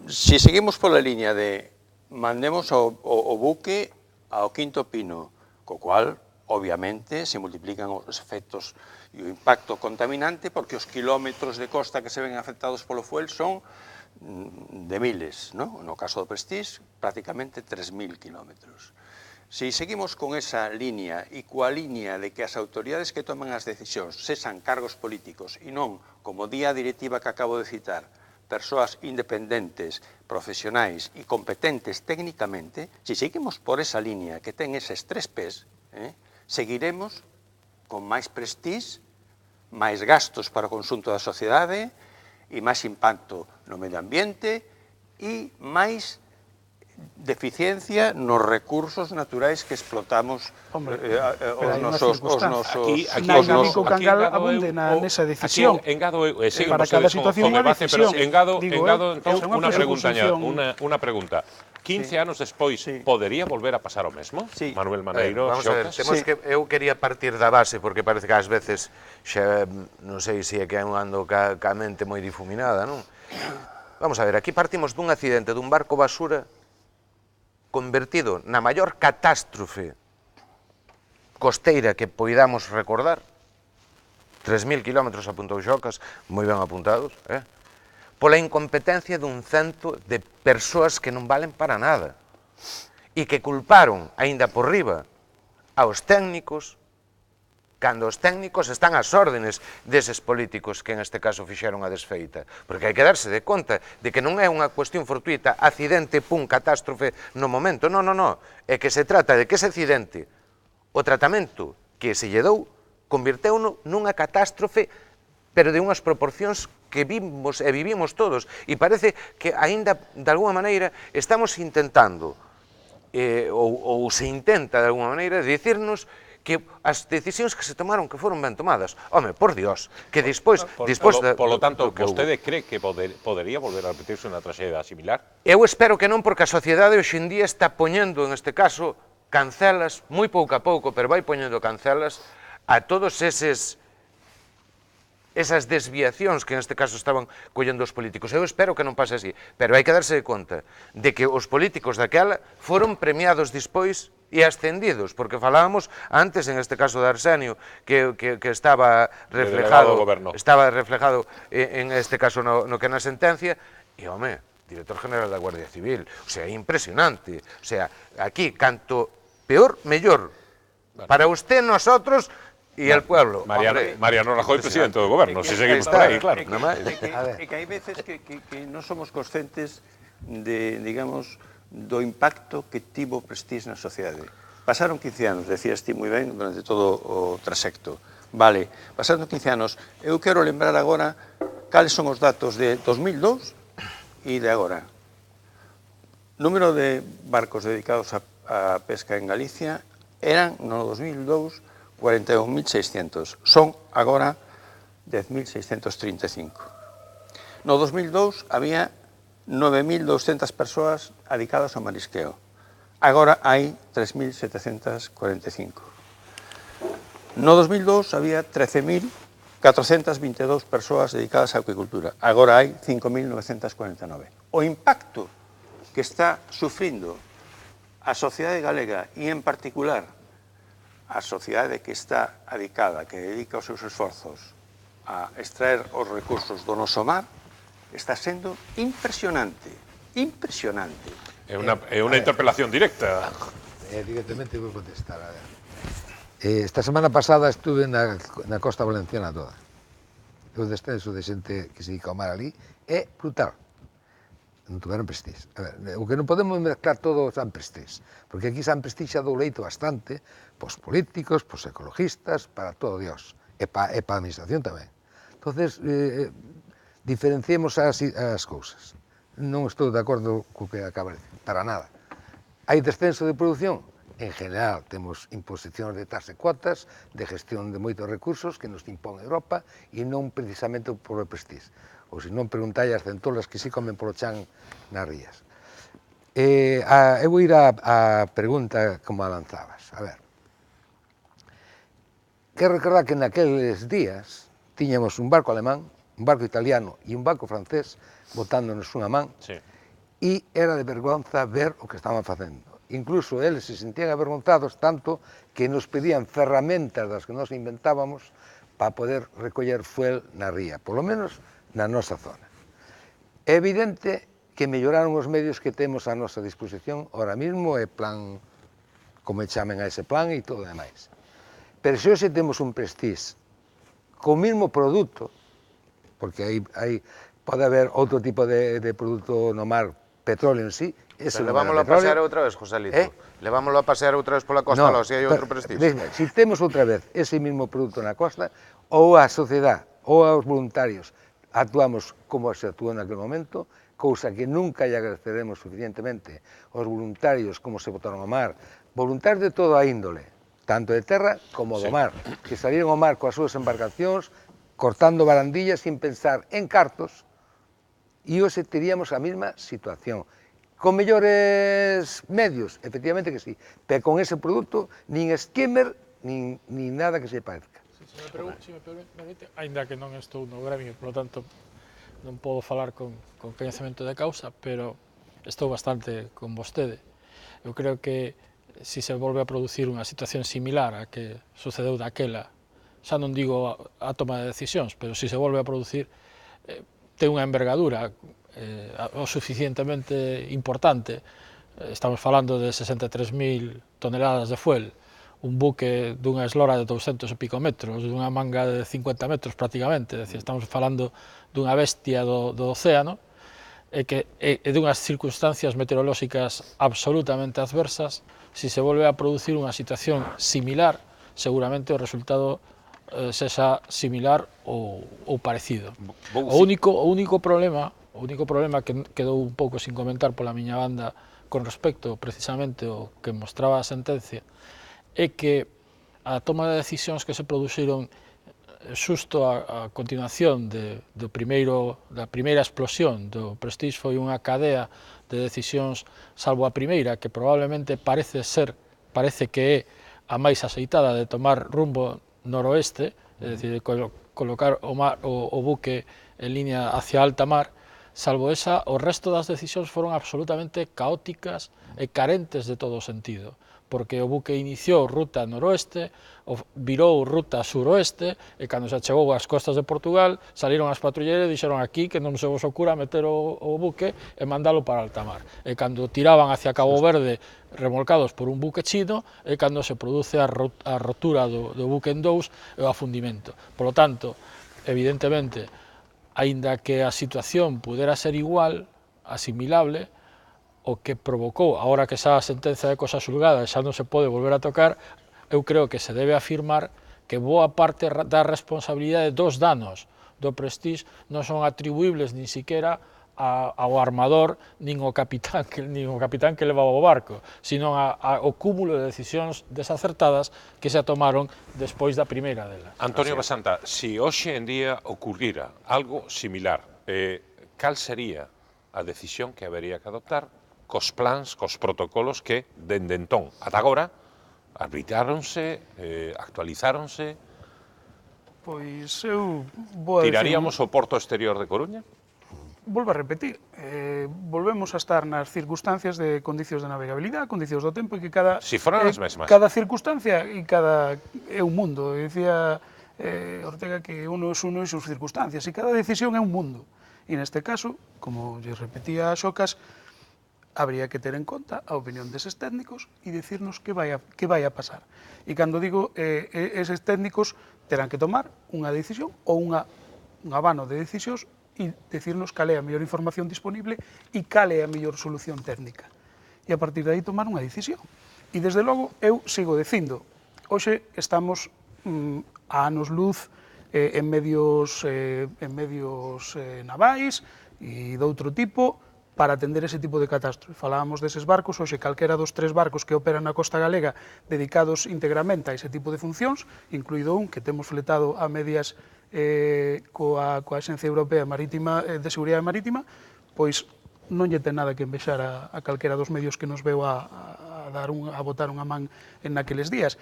Si seguimos pola liña de mandemos o buque ao Quinto Pino, co cual, obviamente, se multiplican os efectos e o impacto contaminante, porque os kilómetros de costa que se ven afectados polo fuel son de miles, ¿no? No caso do Prestige, prácticamente 3.000 kilómetros. Si seguimos con esa línea e coa línea de que as autoridades que toman as decisións sexan cargos políticos e non, como di a directiva que acabo de citar, persoas independentes, profesionais e competentes técnicamente, si seguimos por esa línea que ten eses 3 P's, seguiremos con máis Prestige, máis gastos para o conxunto da sociedade e máis impacto no medio ambiente e máis deficiencia nos recursos naturais que explotamos os nosos... Aquí Cangal abunde nesa decisión. Para cada situación unha decisión. Engado unha pregunta. 15 anos despois, podería volver a pasar o mesmo? Manuel Maneiro, vamos a ver, eu quería partir da base, porque parece que ás veces xa non sei se é que ando ca mente moi difuminada, non? Vamos a ver, aquí partimos dun accidente dun barco basura convertido na maior catástrofe costeira que poidamos recordar, 3.000 kilómetros apuntou Xocas, moi ben apuntados, pola incompetencia dun cento de persoas que non valen para nada e que culparon, aínda por riba, aos técnicos, cando os técnicos están ás órdenes deses políticos que en este caso fixeron a desfeita. Porque hai que darse de conta de que non é unha cuestión fortuita, accidente, pum, catástrofe no momento. Non, non, non. É que se trata de que ese accidente, o tratamento que se lle dou, convirteu-no nunha catástrofe pero de unhas proporcións que vimos e vivimos todos, e parece que aínda, de alguma maneira, estamos intentando, ou se intenta, de alguma maneira, dicirnos que as decisións que se tomaron que foron ben tomadas. Home, por Dios, que despois... Por lo tanto, vostede cree que podería volver a repetirse unha traxedia similar? Eu espero que non, porque a sociedade hoxe en día está poñendo, neste caso, cancelas, moi pouco a pouco, pero vai poñendo cancelas a todos esas desviacións que neste caso estaban collendo os políticos. Eu espero que non pase así, pero hai que darse de conta de que os políticos daquela foron premiados despois e ascendidos, porque falábamos antes, en este caso de Arsenio, que estaba reflejado en este caso no que na sentencia, e, home, director general da Guardia Civil, o sea, impresionante, o sea, aquí, canto peor, mellor, para usted, nosotros y el pueblo. Mariano Rajoy, presidente do goberno, si seguimos por aí, claro. É que hai veces que non somos conscientes de, digamos, do impacto que tivo Prestige na sociedade. Pasaron 15 anos, decías ti moi ben, durante todo o trasecto. Vale, pasaron 15 anos. Eu quero lembrar agora cales son os datos de 2002 e de agora. Número de barcos dedicados a pesca en Galicia eran, no 2002, 41.600. Son agora 10.635. No 2002 había 9.200 persoas dedicadas ao marisqueo. Agora hai 3.745. No 2002 había 13.422 persoas dedicadas á acuicultura. Agora hai 5.949. O impacto que está sufrindo a sociedade galega e, en particular, a sociedade que está dedicada, que dedica os seus esforzos a extraer os recursos do noso mar, está sendo impresionante, impresionante. É unha interpelación directa. Directamente vou contestar. A ver. Esta semana pasada estuve na costa valenciana toda. O descenso de xente que se dedica ao mar ali é brutal. Non tuveron Prestige. A ver, o que non podemos mezclar todo San Prestige, porque aquí San Prestige xa dou leito bastante pos políticos, pos ecologistas, para todo Dios, e para a administración tamén. Entonces, diferenciemos as cousas. Non estou de acordo co que acaba de decir, para nada. Hai descenso de produción? En general, temos imposicións de taxas e cuotas, de gestión de moitos recursos que nos impón Europa e non precisamente por o Prestige. Ou se non preguntai as centolas que si comen polo chan nas rías. Eu vou ir á pregunta como a lanzabas. A ver. Quero recordar que naqueles días tiñamos un barco alemán, un barco italiano e un barco francés botándonos unha man, e era de vergonza ver o que estaban facendo. Incluso eles se sentían avergonzados tanto que nos pedían ferramentas das que nos inventábamos para poder recoller fuel na ría, polo menos na nosa zona. É evidente que melloraron os medios que temos a nosa disposición ahora mismo, e plan, como chamen a ese plan, e todo o demais. Pero se hoxe temos un Prestige co mesmo produto, porque pode haber outro tipo de produto no mar, petróleo en sí, levámoslo a pasear outra vez, Joselito. Levámoslo a pasear outra vez pola costa, se hai outro Prestige. Se temos outra vez ese mesmo produto na costa, ou a sociedade, ou aos voluntarios, actuamos como se actuou naquele momento, cousa que nunca lle agradeceremos suficientemente aos voluntarios como se botaron ao mar, voluntarios de toda a índole, tanto de terra como do mar, que salieron ao mar coas súas embarcacións, cortando barandillas sin pensar en cartos, e hoxe teríamos a mesma situación. Con mellores medios, efectivamente que sí, pero con ese produto, nin skimmer, nin nada que se parezca. Se me permite, ainda que non estou no gremio, por lo tanto, non podo falar con coñecemento de causa, pero estou bastante con vostede. Eu creo que se se volve a producir unha situación similar a que sucedeu daquela, xa non digo a toma de decisións, pero se se volve a producir, ten unha envergadura o suficientemente importante. Estamos falando de 63.000 toneladas de fuel, un buque dunha eslora de 200 e pico metros, dunha manga de 50 metros prácticamente, é dicir, estamos falando dunha bestia do océano, e dunhas circunstancias meteorolóxicas absolutamente adversas. Se se volve a producir unha situación similar, seguramente o resultado sexa similar ou parecido. O único problema que quedou un pouco sin comentar pola miña banda con respecto precisamente ao que mostraba a sentencia é que a toma de decisións que se produxiron xusto a continuación da primeira explosión do Prestige foi unha cadea de decisións, salvo a primeira, que probablemente parece que é a máis aceitada de tomar rumbo noroeste, é dicir, colocar o buque en línea hacia alta mar. Salvo esa, o resto das decisións foron absolutamente caóticas e carentes de todo sentido, porque o buque iniciou ruta noroeste, virou ruta suroeste, e cando se chegou ás costas de Portugal, saliron as patrulleiras e dixeron aquí que non se vos ocura meter o buque e mandalo para alta mar. E cando tiraban hacia Cabo Verde, remolcados por un buque chino, é cando se produce a rotura do buque en dous e o afundimento. Por lo tanto, evidentemente, aínda que a situación pudera ser igual, asimilable, o que provocou, agora que xa a sentenza de cosa xulgada xa non se pode volver a tocar, eu creo que se debe afirmar que boa parte da responsabilidade dos danos do Prestige non son atribuibles nin siquiera ao armador nin ao capitán que levaba o barco, sino ao cúmulo de decisións desacertadas que se tomaron despois da primeira dela. Antonio Basanta, se hoxe en día ocurrira algo similar, cal sería a decisión que habería que adoptar cos plans, cos protocolos que, dende entón ata agora, arbitráronse, actualizáronse? Pois eu vou a Tiraríamos o porto exterior de Coruña? Volvo a repetir, volvemos a estar nas circunstancias de condicións de navegabilidade, condicións do tempo, e que cada... Si foran as mesmas. Cada circunstancia e cada... é un mundo, dicía Ortega que uno es uno e sus circunstancias, e cada decisión é un mundo. E neste caso, como lle repetía a Xocas, habría que ter en conta a opinión deses técnicos e dicirnos que vai a pasar. E cando digo, eses técnicos terán que tomar unha decisión ou un abano de decisións e dicirnos cal é a mellor información disponible e cal é a mellor solución técnica. E a partir de aí tomar unha decisión. E desde logo eu sigo dicindo, hoxe estamos a anos luz en medios navais e de outro tipo para atender ese tipo de catástrofe. Falábamos deses barcos, hoxe calquera dos 3 barcos que operan na costa galega dedicados íntegramente a ese tipo de funcións, incluído un que temos fletado a medias coa Axencia Europea de Seguridade Marítima, pois non lle ten nada que envexar a calquera dos medios que nos veu a botar unha man en naqueles días.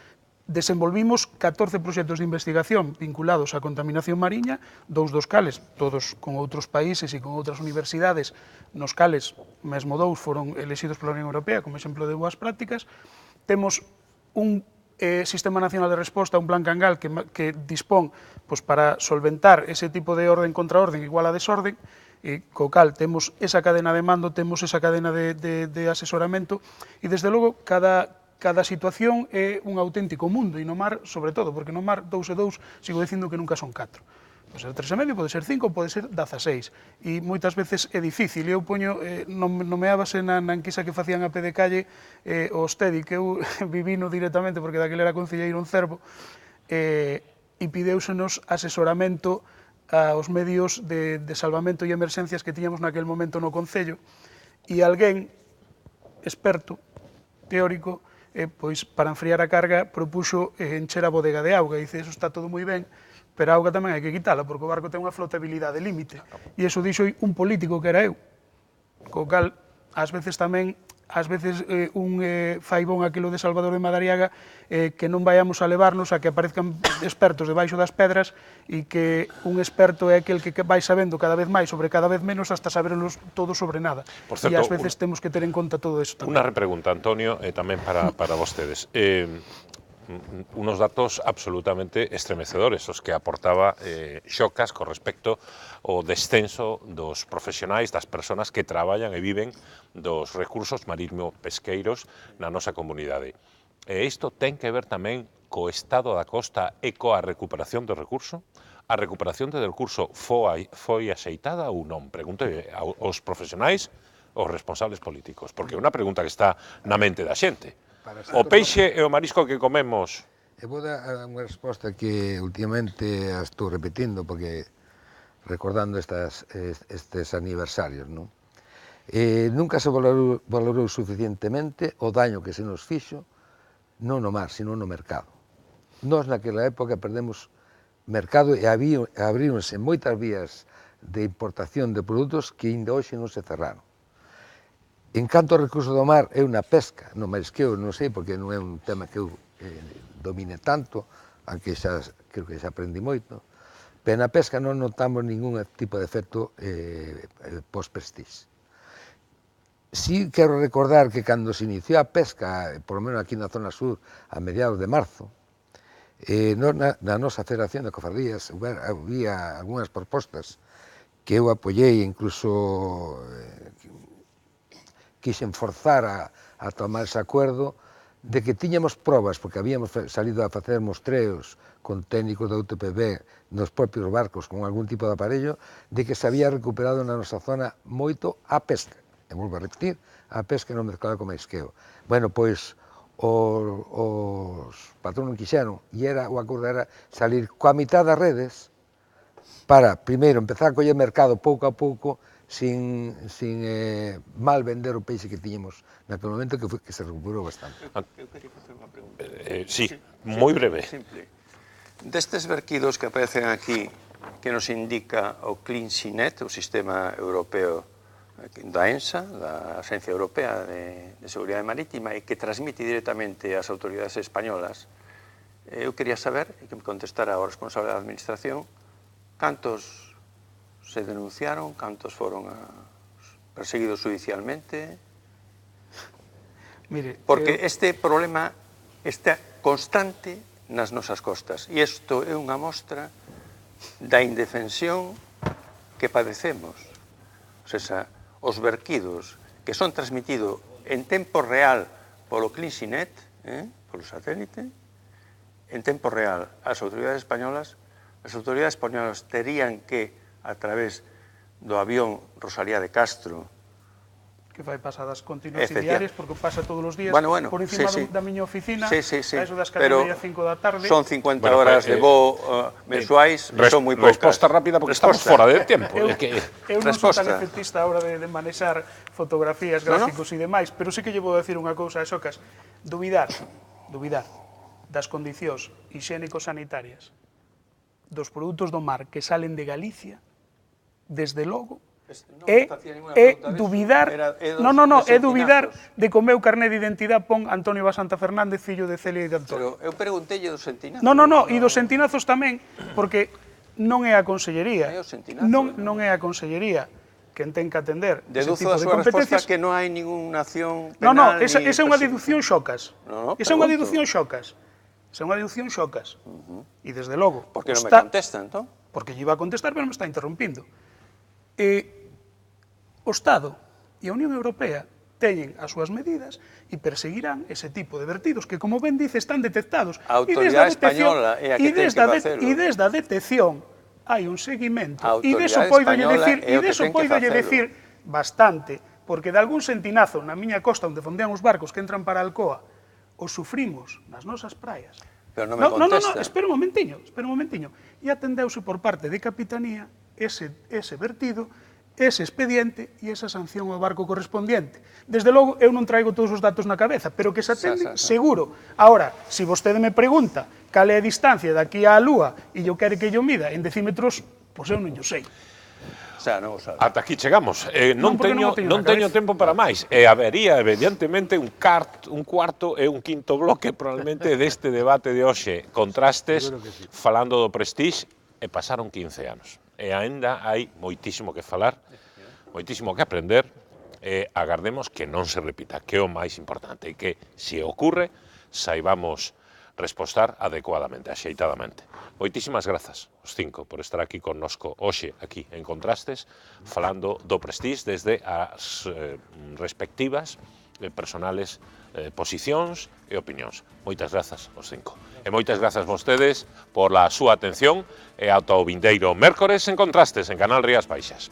Desenvolvimos 14 proxectos de investigación vinculados á contaminación mariña, 2 dos cales, todos con outros países e con outras universidades, nos cales, mesmo 2 foron elexidos pola Unión Europea como exemplo de boas prácticas. Temos un Sistema Nacional de Resposta, un plan Cangal que dispón para solventar ese tipo de orden contra orden igual a desorden, co cal temos esa cadena de mando, temos esa cadena de asesoramento, e desde logo cada situación é un auténtico mundo, e no mar, sobre todo, porque no mar 2 e 2 sigo dicindo que nunca son 4. Pode ser 3,5, pode ser 5, pode ser 16. E moitas veces é difícil. Eu poño, nomeábase na enquisa que facían a pé de calle o Ostedi, que eu vivino directamente, porque daquele era concelleiro en Cervo, e pideúsenos asesoramento aos medios de salvamento e emerxencias que tiñamos naquel momento no Concello, e alguén experto, teórico, pois para enfriar a carga propuxo encher a bodega de auga, e dice, eso está todo moi ben, pero a auga tamén hai que quitala, porque o barco ten unha flotabilidade límite. E iso dixo un político que era eu. Co cal, ás veces un fai bon aquilo de Salvador de Madariaga, que non vayamos a levarnos a que aparezcan expertos debaixo das pedras, e que un experto é aquel que vai sabendo cada vez máis sobre cada vez menos hasta saberlos todo sobre nada. E ás veces temos que ter en conta todo iso tamén. Unha repregunta, Antonio, tamén para vostedes. Unos datos absolutamente estremecedores os que aportaba Xocas con respecto ao descenso dos profesionais, das persoas que traballan e viven dos recursos marítimo-pesqueiros na nosa comunidade. E isto ten que ver tamén co estado da costa e coa recuperación do recurso? A recuperación do recurso foi axeitada ou non? Pregunto aos profesionais, aos responsables políticos, porque é unha pregunta que está na mente da xente. O peixe e o marisco que comemos Eu vou dar unha resposta que últimamente a estou repetindo, porque recordando estes aniversarios, non? Nunca se valorou suficientemente o daño que se nos fixo, non no mar, sino no mercado. Nós naquela época perdemos mercado e abríronse moitas vías de importación de produtos que ainda hoxe non se cerraron. En canto ao recurso do mar, eu na pesca, no marisqueo, non sei, porque non é un tema que eu domine tanto, aunque creo que xa aprendi moito, pero na pesca non notamos ningún tipo de efecto post-Prestige. Sí quero recordar que cando se iniciou a pesca, por lo menos aquí na zona sur, a mediados de marzo, na nosa Federación de Cofradías había algunhas propostas que eu apoiei, incluso quixen forzar a tomar ese acuerdo, de que tiñamos probas, porque habíamos salido a facer mostreos con técnicos da UTPB nos propios barcos con algún tipo de aparello, de que se había recuperado na nosa zona moito a pesca. E volvo a repetir, a pesca non mezclada con marisqueo. Bueno, pois, os patrón non quixeron, e o acordo era salir coa mitad das redes para, primeiro, empezar a coller mercado pouco a pouco, sin mal vender o peixe que tiñemos naquele momento, que se recuperou bastante. Eu quería facer unha pregunta. Sí, moi breve. Simple. Destes verquidos que aparecen aquí, que nos indica o CleanSeaNet, o sistema europeo da ENSA, da Agencia Europea de Seguridade Marítima, e que transmite directamente ás autoridades españolas, eu quería saber, e que me contestara o responsable da administración, cantos se denunciaron, cantos foron perseguidos judicialmente. Mire, porque este problema está constante nas nosas costas, e isto é unha mostra da indefensión que padecemos. O sea, os verquidos que son transmitidos en tempo real polo CleanSeaNet, polo satélite, en tempo real ás autoridades españolas, as autoridades españolas terían que, a través do avión Rosalía de Castro, que fai pasadas continuas e diarias, porque pasa todos os días por encima da miña oficina, a eso das 4:30, 5 da tarde. Son 50 horas de voo mensuais, son moi poucas. Resposta rápida, porque estamos fora de tempo. Eu non sou tan efectista a hora de manexar fotografías, gráficos e demais, pero sí que lle vou decir unha cousa a Xocas. Dubidar das condicións higiénico-sanitarias dos produtos do mar que salen de Galicia, desde logo, é dubidar de que o meu carné de identidade pon Antonio Basanta Fernández, fillo de Celia e de Antonio. Pero eu preguntelle dos sentinazos. Non, e dos sentinazos tamén, porque non é a Consellería, non é a Consellería quen ten que atender ese tipo de competencias. Deduzo a súa resposta que non hai ninguna acción penal. Non, esa é unha deducción Xocas. Esa é unha deducción Xocas. Esa é unha deducción Xocas. E desde logo... Por que non me contesta, entón? Porque lle iba a contestar, pero me está interrompindo. O Estado e a Unión Europea teñen as súas medidas e perseguirán ese tipo de vertidos que, como ben dice, están detectados. A autoridade española é a que ten que facelo. E desde a detección hai un seguimento. E deso poidolle decir bastante, porque de algún sentinazo na miña costa onde fondean os barcos que entran para Alcoa, os sufrimos nas nosas praias. Pero non me contesta. Espera un momentiño. E atendeuse por parte de Capitanía ese vertido, ese expediente e esa sanción ao barco correspondiente. Desde logo, eu non traigo todos os datos na cabeza, pero que se atende seguro. Ahora, se vostede me pregunta cal é a distancia daqui á Lúa e eu quere que yo mida en decímetros, pois eu non yo sei. Ata aquí chegamos. Non teño tempo para máis. Habería, evidentemente, un cuarto e un quinto bloque, probablemente, deste debate de hoxe. Contrastes, falando do Prestige, e pasaron 15 anos. E aínda hai moitísimo que falar, moitísimo que aprender, e agardemos que non se repita, que é o máis importante, e que, se ocurre, saibamos respostar adecuadamente, axeitadamente. Moitísimas grazas, os cinco, por estar aquí connosco hoxe, aquí en Contrastes, falando do Prestige desde as respectivas personales posicións e opinións. Moitas grazas aos cinco. E moitas grazas vostedes por a súa atención e ata o vindeiro mércores en Contrastes en Canal Rías Baixas.